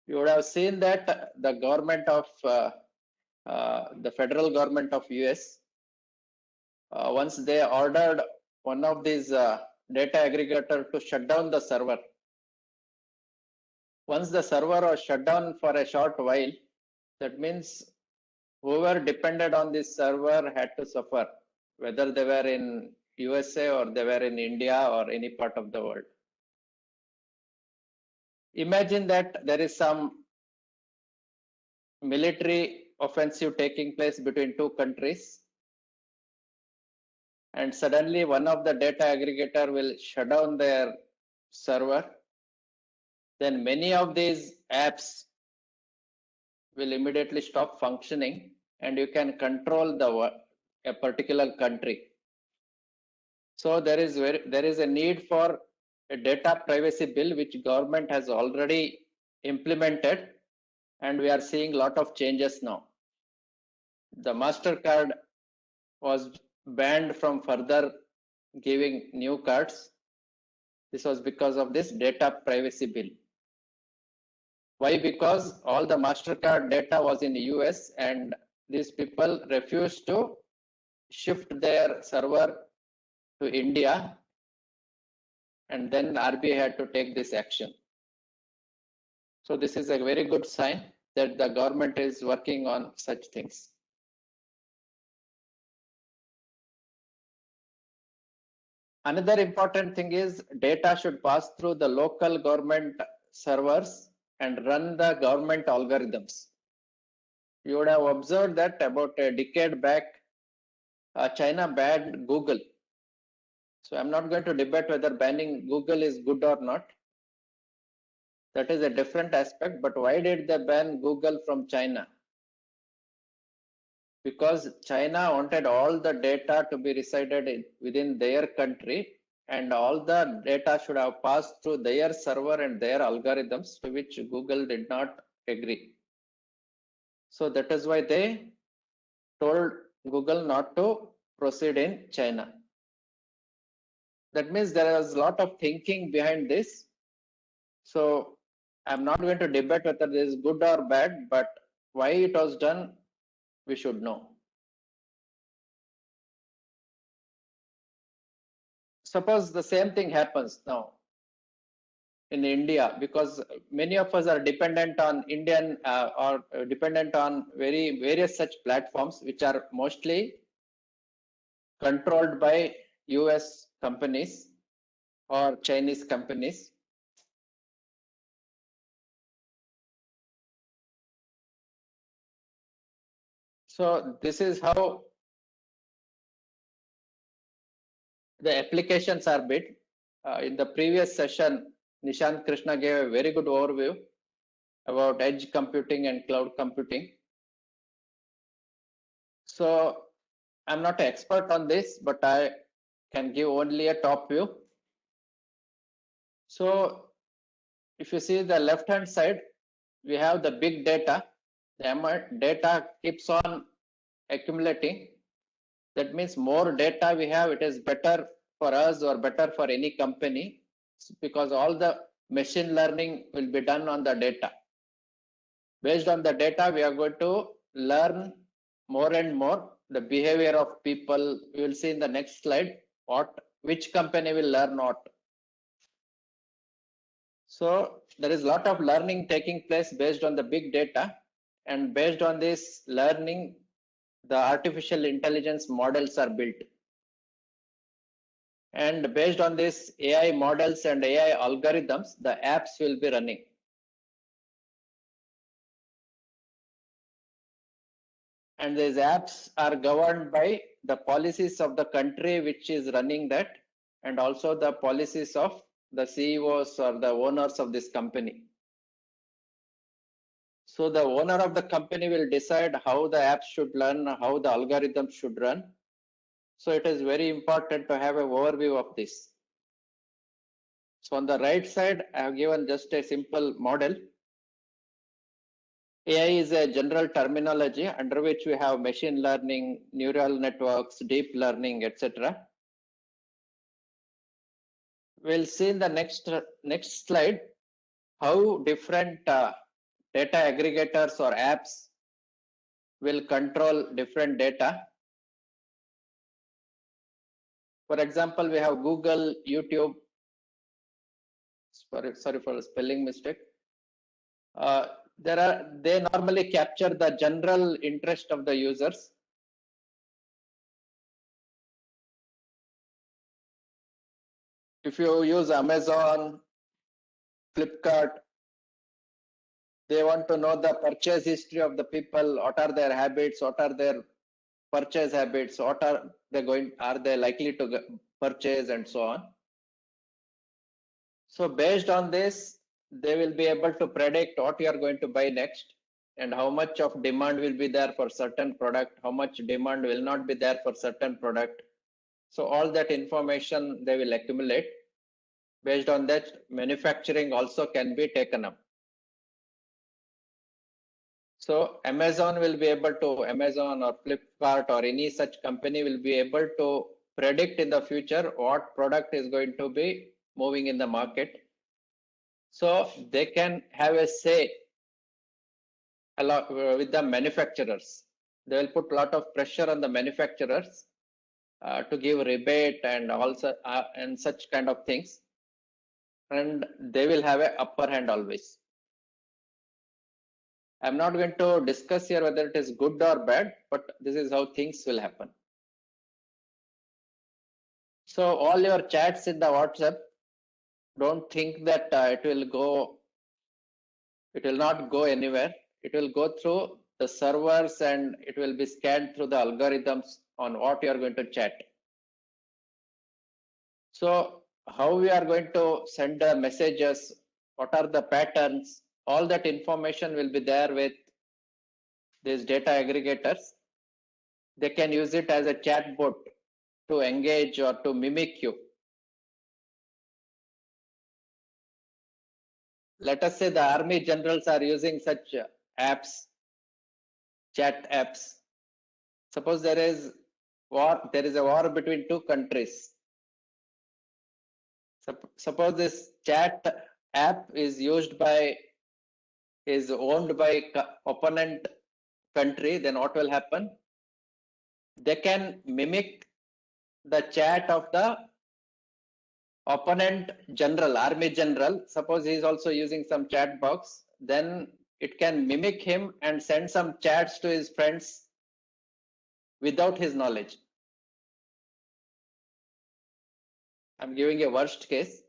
You would have seen that the government of the federal government of US, once they ordered one of these data aggregator to shut down the server. Once the server was shut down for a short while, that means whoever depended on this server had to suffer, whether they were in USA or they were in India or any part of the world. Imagine that there is some military offensive taking place between two countries, and suddenly one of the data aggregator will shut down their server. Then many of these apps will immediately stop functioning, and you can control a particular country. So there is a need for a data privacy bill which government has already implemented, and we are seeing a lot of changes now. The MasterCard was banned from further giving new cards. This was because of this data privacy bill. Why? Because all the MasterCard data was in the US, and these people refused to shift their server to India, and then RBI had to take this action. So this is a very good sign that the government is working on such things. Another important thing is data should pass through the local government servers and run the government algorithms. You would have observed that about a decade back, China banned Google. So I'm not going to debate whether banning Google is good or not. That is a different aspect. But why did they ban Google from China? Because China wanted all the data to be resided within their country, and all the data should have passed through their server and their algorithms, to which Google did not agree. So that is why they told Google not to proceed in China. That means there is a lot of thinking behind this. So I'm not going to debate whether this is good or bad, but why it was done, we should know. Suppose the same thing happens now in India, because many of us are dependent on Indian or dependent on various such platforms which are mostly controlled by US companies or Chinese companies. So this is how the applications are built. In the previous session, Nishant Krishna gave a very good overview about edge computing and cloud computing. So I'm not an expert on this, but I can give only a top view. So if you see the left hand side, we have the big data. The data keeps on accumulating. That means more data we have, it is better for us or better for any company, because all the machine learning will be done on the data. Based on the data, we are going to learn more and more the behavior of people. We will see in the next slide which company will learn what. So there is a lot of learning taking place based on the big data, and based on this learning, the artificial intelligence models are built. And based on this AI models and AI algorithms, the apps will be running. And these apps are governed by the policies of the country which is running that, and also the policies of the CEOs or the owners of this company. So the owner of the company will decide how the apps should run, how the algorithm should run. So it is very important to have an overview of this. So on the right side, I have given just a simple model. AI is a general terminology under which we have machine learning, neural networks, deep learning, etc. We'll see in the next slide how different data aggregators or apps will control different data. For example, we have Google, YouTube. Sorry for the spelling mistake. They normally capture the general interest of the users. If you use Amazon, Flipkart, they want to know the purchase history of the people, what are their habits, what are their purchase habits, what are they likely to purchase, and so on. So based on this, they will be able to predict what you are going to buy next and how much of demand will be there for certain product, how much demand will not be there for certain product. So all that information they will accumulate. Based on that, manufacturing also can be taken up. So Amazon or Flipkart or any such company will be able to predict in the future what product is going to be moving in the market. So they can have a say with the manufacturers. They will put a lot of pressure on the manufacturers to give rebate and also and such kind of things. And they will have an upper hand always. I'm not going to discuss here whether it is good or bad, but this is how things will happen. So all your chats in the WhatsApp, don't think that it will not go anywhere. It will go through the servers and it will be scanned through the algorithms on what you are going to chat. So how we are going to send the messages, what are the patterns, all that information will be there with these data aggregators. They can use it as a chatbot to engage or to mimic you. Let us say the army generals are using such apps, chat apps. Suppose there is a war between two countries. Suppose this chat app is owned by opponent country, then what will happen? They can mimic the chat of the opponent general, army general. Suppose he is also using some chat box, then it can mimic him and send some chats to his friends without his knowledge. I'm giving a worst case.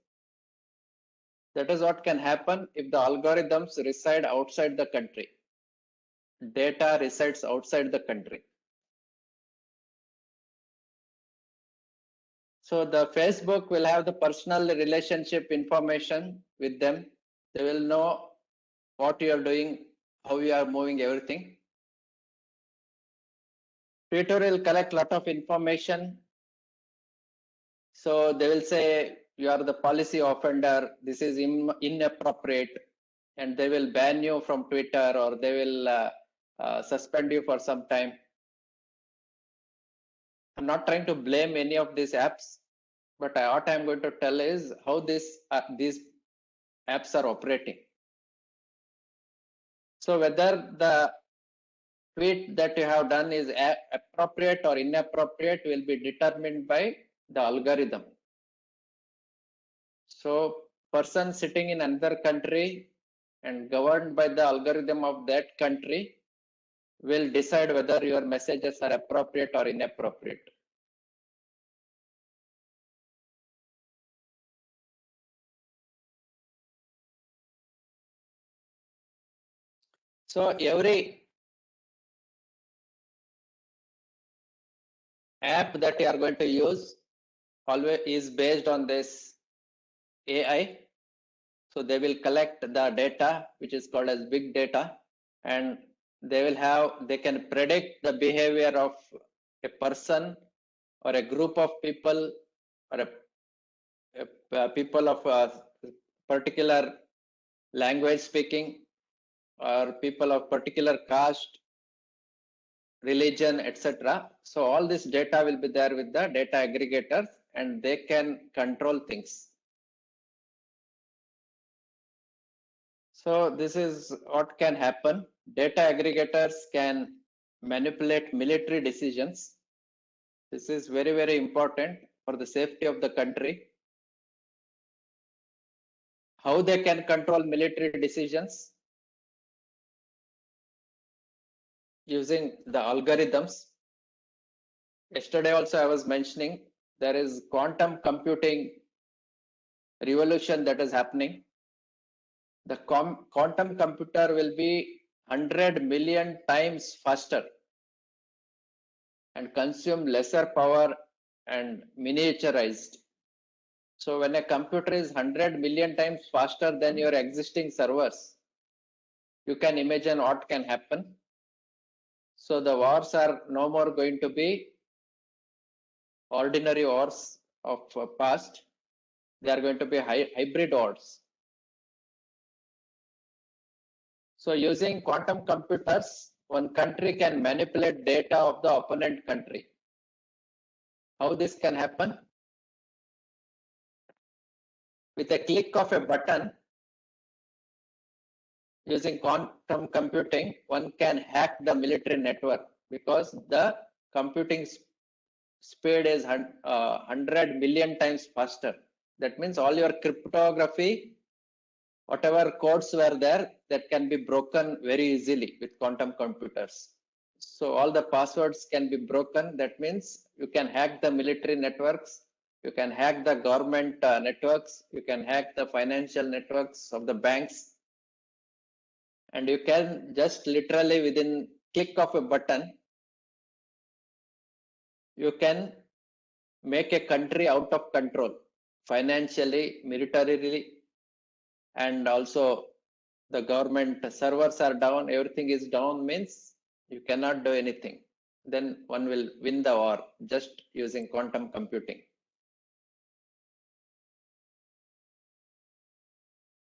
That is what can happen if the algorithms reside outside the country. Data resides outside the country. So the Facebook will have the personal relationship information with them. They will know what you are doing, how you are moving, everything. Twitter will collect a lot of information. So they will say you are the policy offender, this is inappropriate, and they will ban you from Twitter or they will suspend you for some time. I'm not trying to blame any of these apps, but what I'm going to tell is how these apps are operating. So whether the tweet that you have done is appropriate or inappropriate will be determined by the algorithm. So person sitting in another country and governed by the algorithm of that country will decide whether your messages are appropriate or inappropriate. So every app that you are going to use always is based on this AI. So they will collect the data, which is called as big data, and they can predict the behavior of a person or a group of people or people of a particular language speaking or people of particular caste, religion, etc. So all this data will be there with the data aggregators, and they can control things. So this is what can happen. Data aggregators can manipulate military decisions. This is very, very important for the safety of the country. How they can control military decisions? Using the algorithms. Yesterday also I was mentioning there is quantum computing revolution that is happening. The quantum computer will be 100 million times faster and consume lesser power and miniaturized. So when a computer is 100 million times faster than your existing servers, you can imagine what can happen. So the wars are no more going to be ordinary wars of past. They are going to be hybrid wars. So using quantum computers, one country can manipulate data of the opponent country. How this can happen? With a click of a button, using quantum computing, one can hack the military network because the computing speed is 100 million times faster. That means all your cryptography, whatever codes were there, that can be broken very easily with quantum computers. So all the passwords can be broken. That means you can hack the military networks, you can hack the government networks, you can hack the financial networks of the banks, and you can just literally within click of a button, you can make a country out of control financially, militarily, and also the government servers are down, everything is down, means you cannot do anything. Then one will win the war just using quantum computing.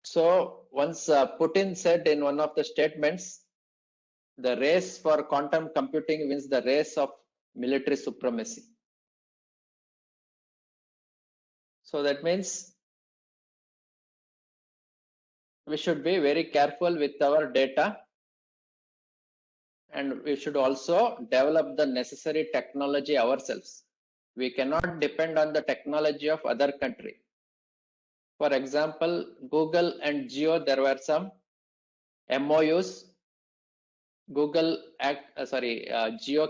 So once Putin said in one of the statements, the race for quantum computing wins the race of military supremacy. So that means we should be very careful with our data, and we should also develop the necessary technology ourselves. We cannot depend on the technology of other country. For example, Google and Jio, there were some MOUs. Jio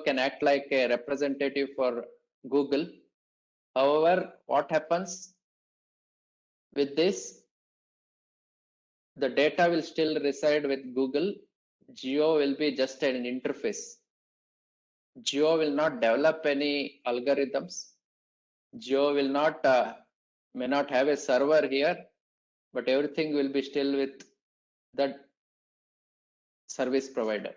can act like a representative for Google. However, what happens with this? The data will still reside with Google. Jio will be just an interface. Jio will not develop any algorithms. Jio will not may not have a server here, but everything will be still with that service provider.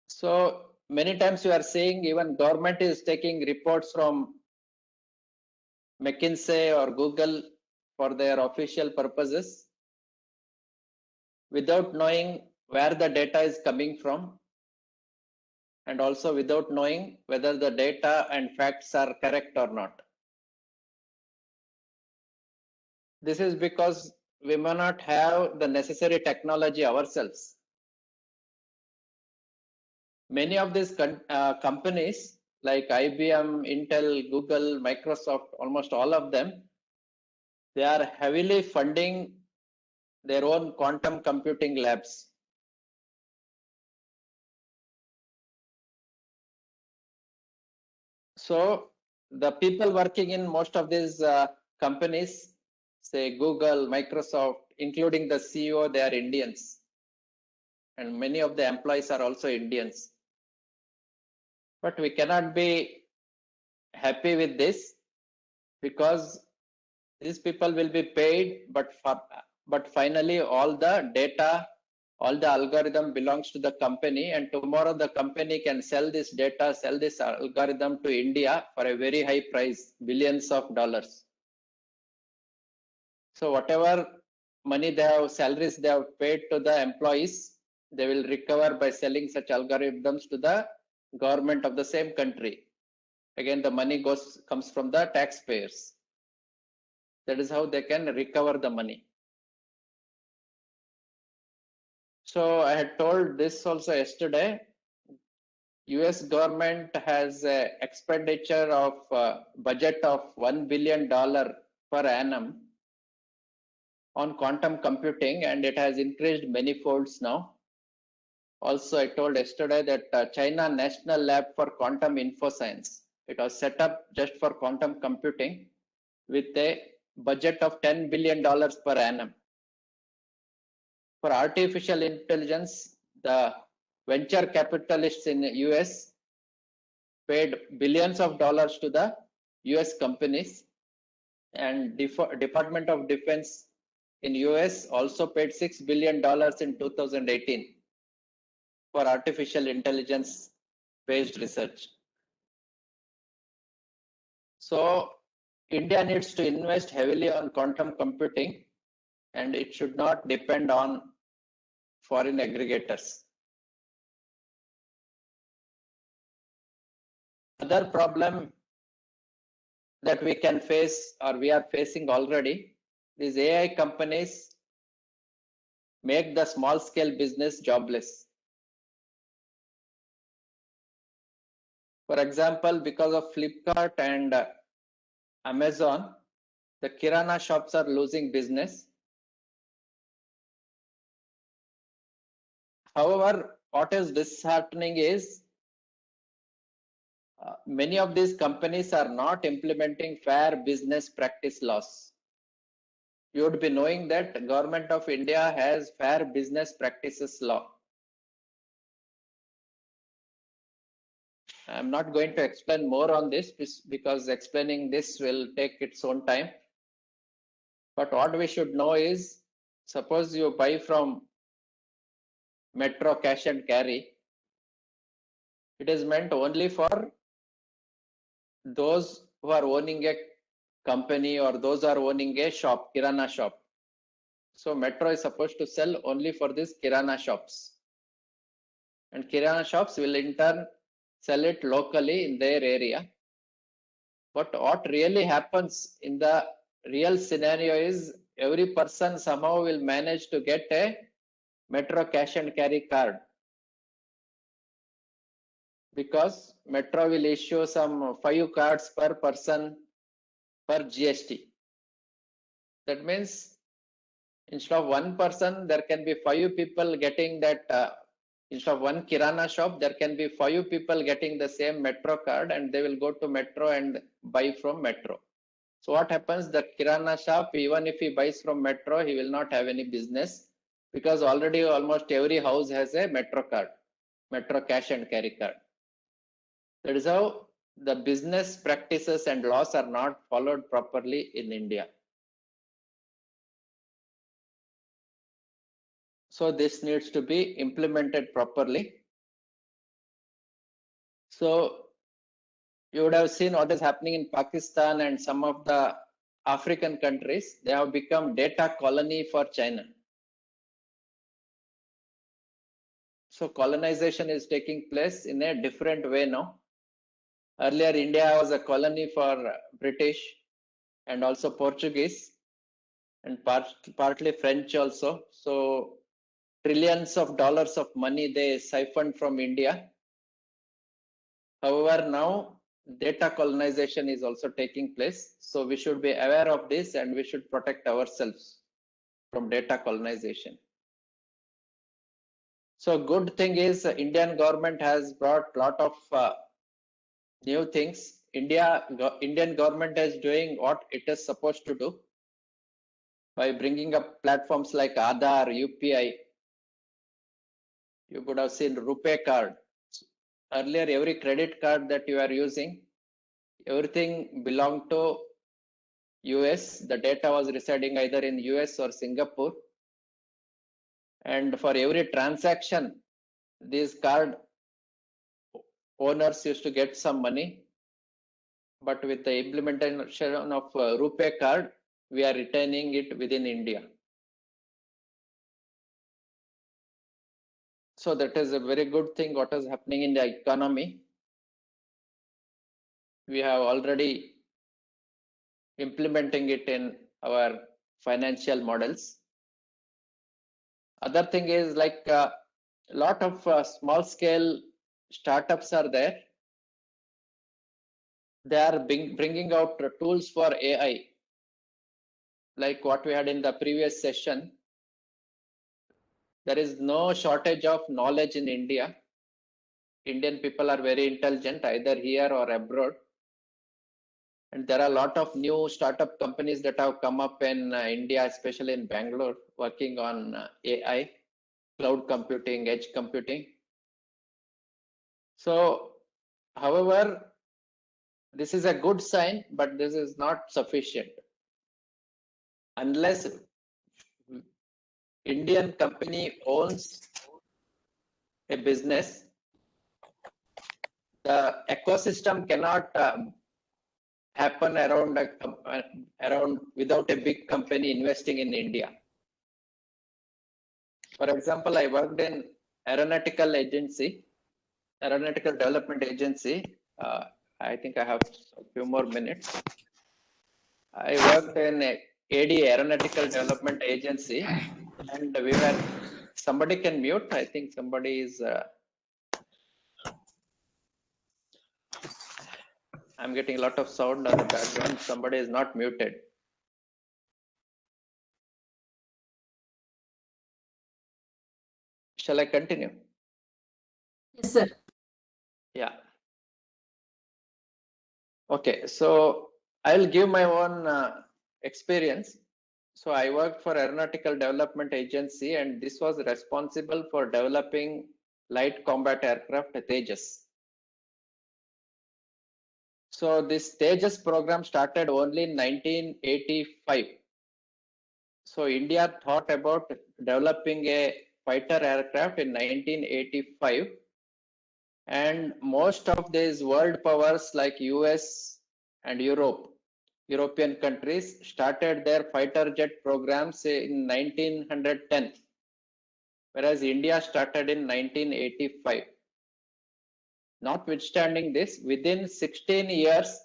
So many times you are seeing even government is taking reports from McKinsey or Google for their official purposes without knowing where the data is coming from, and also without knowing whether the data and facts are correct or not. This is because we may not have the necessary technology ourselves. Many of these companies like IBM, Intel, Google, Microsoft, almost all of them, they are heavily funding their own quantum computing labs. So the people working in most of these companies, say Google, Microsoft, including the CEO, they are Indians. And many of the employees are also Indians. But we cannot be happy with this because these people will be paid, but finally all the data, all the algorithm belongs to the company, and tomorrow the company can sell this data, sell this algorithm to India for a very high price, billions of dollars. So whatever money they have, salaries they have paid to the employees, they will recover by selling such algorithms to the government of the same country. Again, the money comes from the taxpayers. That is how they can recover the money. So I had told this also yesterday. US government has a expenditure of budget of $1 billion per annum on quantum computing, and it has increased many folds now. Also, I told yesterday that China National Lab for Quantum Infoscience, it was set up just for quantum computing with a budget of $10 billion per annum. For artificial intelligence, the venture capitalists in the US paid billions of dollars to the US companies, and Department of Defense in US also paid $6 billion in 2018 for artificial intelligence based research. So India needs to invest heavily on quantum computing, and it should not depend on foreign aggregators. Other problem that we can face, or we are facing already, these AI companies make the small scale business jobless. For example, because of Flipkart and Amazon, the Kirana shops are losing business. However, what is disheartening is many of these companies are not implementing fair business practice laws. You would be knowing that the Government of India has fair business practices law. I'm not going to explain more on this because explaining this will take its own time. But what we should know is, suppose you buy from Metro Cash and Carry, it is meant only for those who are owning a company or those who are owning a shop, Kirana shop. So Metro is supposed to sell only for these Kirana shops. And Kirana shops will in turn sell it locally in their area. But what really happens in the real scenario is every person somehow will manage to get a Metro Cash and Carry card, because Metro will issue some 5 cards per person per GST. That means instead of one person, there can be 5 people getting that. Instead of one Kirana shop, there can be 5 people getting the same Metro card, and they will go to Metro and buy from Metro. So what happens? The Kirana shop, even if he buys from Metro, he will not have any business, because already almost every house has a Metro card, Metro Cash and Carry card. That is how the business practices and laws are not followed properly in India. So this needs to be implemented properly. So you would have seen what is happening in Pakistan and some of the African countries. They have become data colony for China. So colonization is taking place in a different way now. Earlier, India was a colony for British and also Portuguese and partly French also. So trillions of dollars of money they siphoned from India. However, now data colonization is also taking place. So we should be aware of this and we should protect ourselves from data colonization. So good thing is Indian government has brought lot of new things. Indian government is doing what it is supposed to do. by bringing up platforms like Aadhaar, UPI. You could have seen RuPay card. Earlier, every credit card that you are using, everything belonged to US. The data was residing either in US or Singapore. And for every transaction, these card owners used to get some money. But with the implementation of RuPay card, we are retaining it within India. So that is a very good thing what is happening in the economy. We have already implementing it in our financial models. Other thing is like a lot of small scale startups are there. They are bringing out tools for AI, like what we had in the previous session. There is no shortage of knowledge in India. Indian people are very intelligent, either here or abroad. And there are a lot of new startup companies that have come up in India, especially in Bangalore, working on AI, cloud computing, edge computing. So, however, this is a good sign, but this is not sufficient. Unless Indian company owns a business, the ecosystem cannot happen around without a big company investing in India. For example, I worked in aeronautical development agency. I think I have a few more minutes. I worked in a AD, Aeronautical Development Agency, and somebody can mute. I think somebody is. I'm getting a lot of sound on the background. Somebody is not muted. Shall I continue? Yes, sir. Yeah. Okay, so I'll give my own experience. So I worked for Aeronautical Development Agency, and this was responsible for developing light combat aircraft Tejas. So this Tejas program started only in 1985. So India thought about developing a fighter aircraft in 1985. And most of these world powers like US and European countries started their fighter jet programs in 1910, whereas India started in 1985. Notwithstanding this, within 16 years,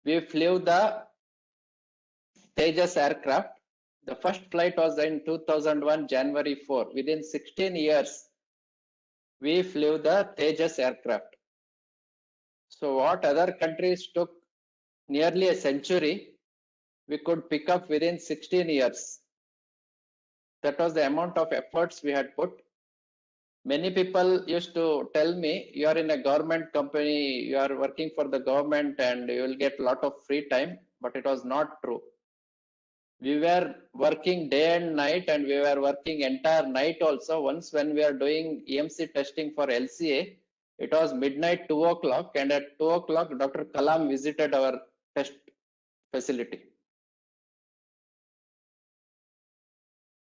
we flew the Tejas aircraft. The first flight was in 2001, January 4. Within 16 years, we flew the Tejas aircraft. So what other countries took nearly a century, we could pick up within 16 years. That was the amount of efforts we had put. Many people used to tell me, you are in a government company, you are working for the government and you will get a lot of free time, but it was not true. We were working day and night, and we were working entire night also. Once when we are doing EMC testing for LCA, it was midnight, 2 o'clock, and at 2 o'clock, Dr. Kalam visited our test facility.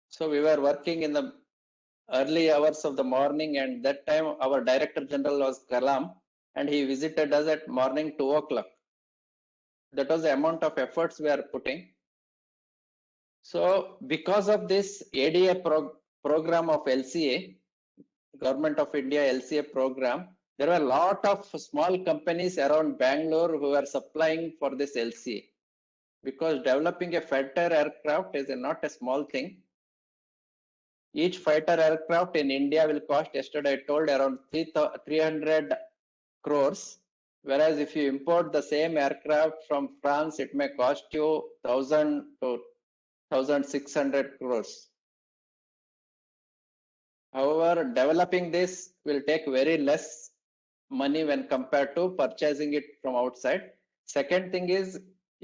So we were working in the early hours of the morning, and that time our Director General was Kalam, and he visited us at morning 2 o'clock. That was the amount of efforts we are putting. So because of this ADA program of LCA, Government of India LCA program, there were a lot of small companies around Bangalore who were supplying for this LCA. Because developing a fighter aircraft is not a small thing. Each fighter aircraft in India will cost, yesterday I told, around 300 crores. Whereas if you import the same aircraft from France, it may cost you 1,000 to 1,600 crores. However, developing this will take very less money when compared to purchasing it from outside. Second thing is,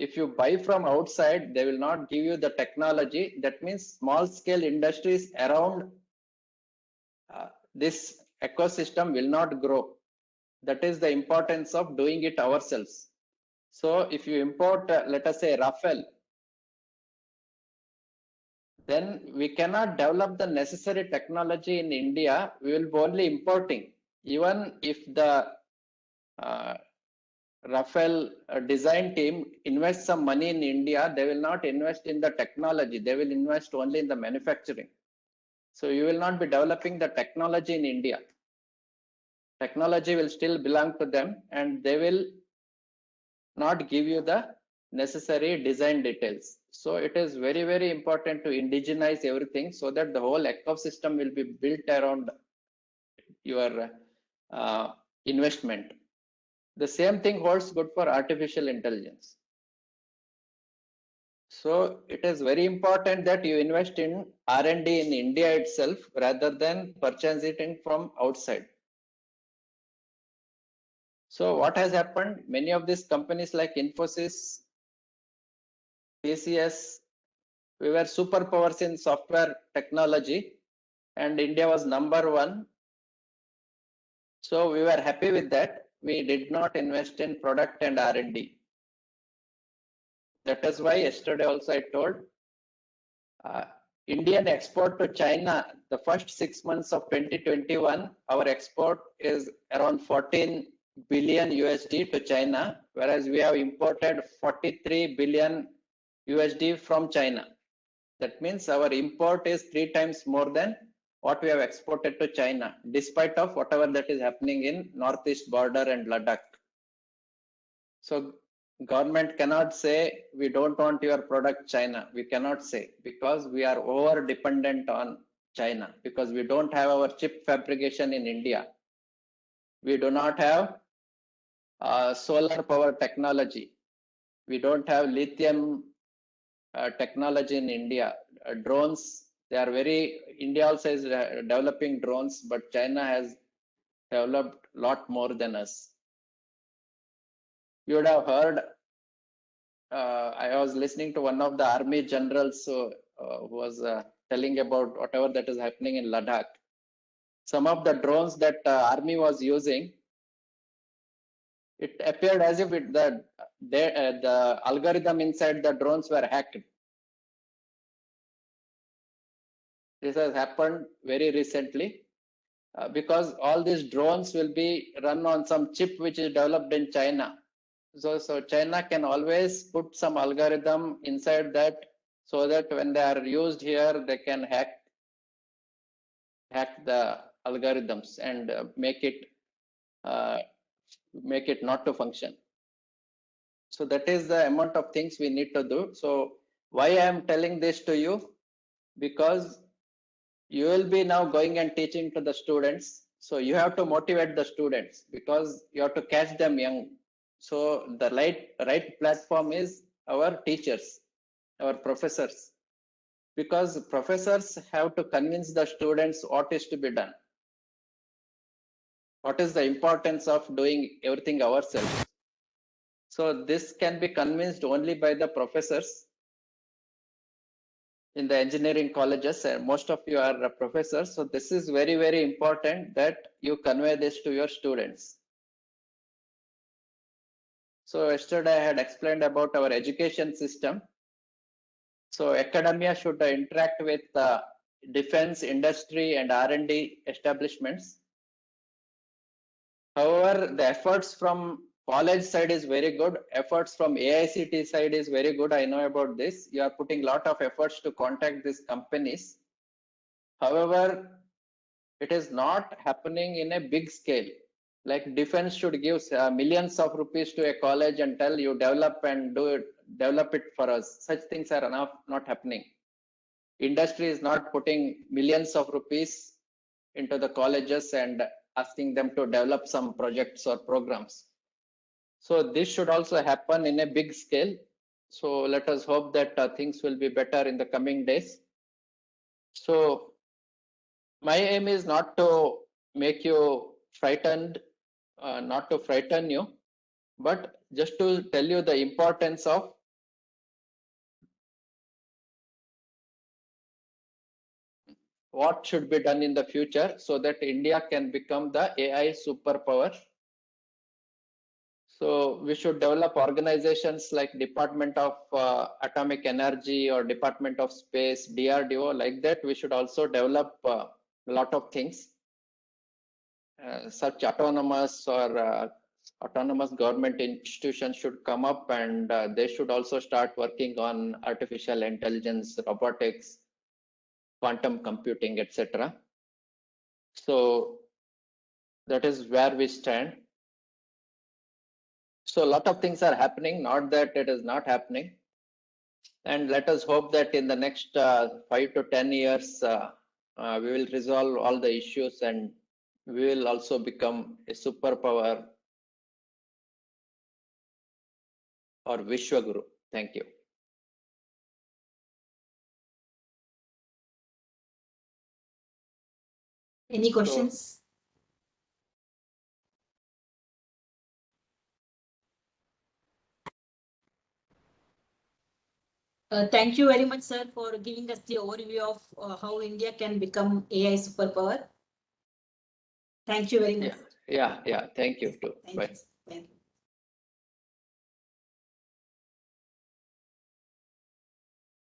If you buy from outside, they will not give you the technology. That means small scale industries around this ecosystem will not grow. That is the importance of doing it ourselves. So if you import, let us say Rafael, then we cannot develop the necessary technology in India. We will be only importing. Even if the Rafael design team invests some money in India, they will not invest in the technology. They will invest only in the manufacturing. So you will not be developing the technology in India. Technology will still belong to them, and they will not give you the necessary design details. So it is very, very important to indigenize everything so that the whole ecosystem will be built around your investment. The same thing holds good for artificial intelligence. So it is very important that you invest in R&D in India itself rather than purchasing it from outside. So what has happened? Many of these companies like Infosys, TCS, we were superpowers in software technology, and India was #1. So we were happy with that. We did not invest in product and R&D. That is why yesterday also I told Indian export to China, the first 6 months of 2021, our export is around 14 billion USD to China, whereas we have imported 43 billion USD from China. That means our import is 3 times more than what we have exported to China, despite of whatever that is happening in northeast border and Ladakh. So government cannot say we don't want your product China. We cannot say, because we are over dependent on China, because we don't have our chip fabrication in India. We do not have solar power technology. We don't have lithium technology in India. Drones, they are India also is developing drones, but China has developed a lot more than us. You would have heard, I was listening to one of the army generals who was telling about whatever that is happening in Ladakh. Some of the drones that army was using, it appeared as if the algorithm inside the drones were hacked. This has happened very recently because all these drones will be run on some chip which is developed in China. So China can always put some algorithm inside that so that when they are used here, they can hack the algorithms and make it not to function. So that is the amount of things we need to do. So why I am telling this to you? Because you will be now going and teaching to the students. So you have to motivate the students because you have to catch them young. So the right platform is our teachers, our professors, because professors have to convince the students what is to be done. What is the importance of doing everything ourselves? So this can be convinced only by the professors in the engineering colleges, and most of you are professors. So this is very, very important that you convey this to your students. So yesterday I had explained about our education system. So academia should interact with defense, industry, and R&D establishments. However, the efforts from college side is very good. Efforts from AICT side is very good. I know about this. You are putting a lot of efforts to contact these companies. However, it is not happening in a big scale. Like defense should give millions of rupees to a college and tell you develop it for us. Such things are not happening. Industry is not putting millions of rupees into the colleges and asking them to develop some projects or programs. So this should also happen in a big scale. So let us hope that things will be better in the coming days. So my aim is not to make you frightened, not to frighten you, but just to tell you the importance of what should be done in the future so that India can become the AI superpower. So we should develop organizations like Department of Atomic Energy or Department of Space, DRDO, like that. We should also develop a lot of things. Such autonomous or autonomous government institutions should come up, and they should also start working on artificial intelligence, robotics, quantum computing, etc. So that is where we stand. So a lot of things are happening, not that it is not happening. And let us hope that in the next 5 to 10 years, we will resolve all the issues and we will also become a superpower or Vishwaguru. Thank you. Any questions? Thank you very much, sir, for giving us the overview of how India can become AI superpower. Thank you very much. Yeah. Thank you too. Thank Bye. you. Thank you.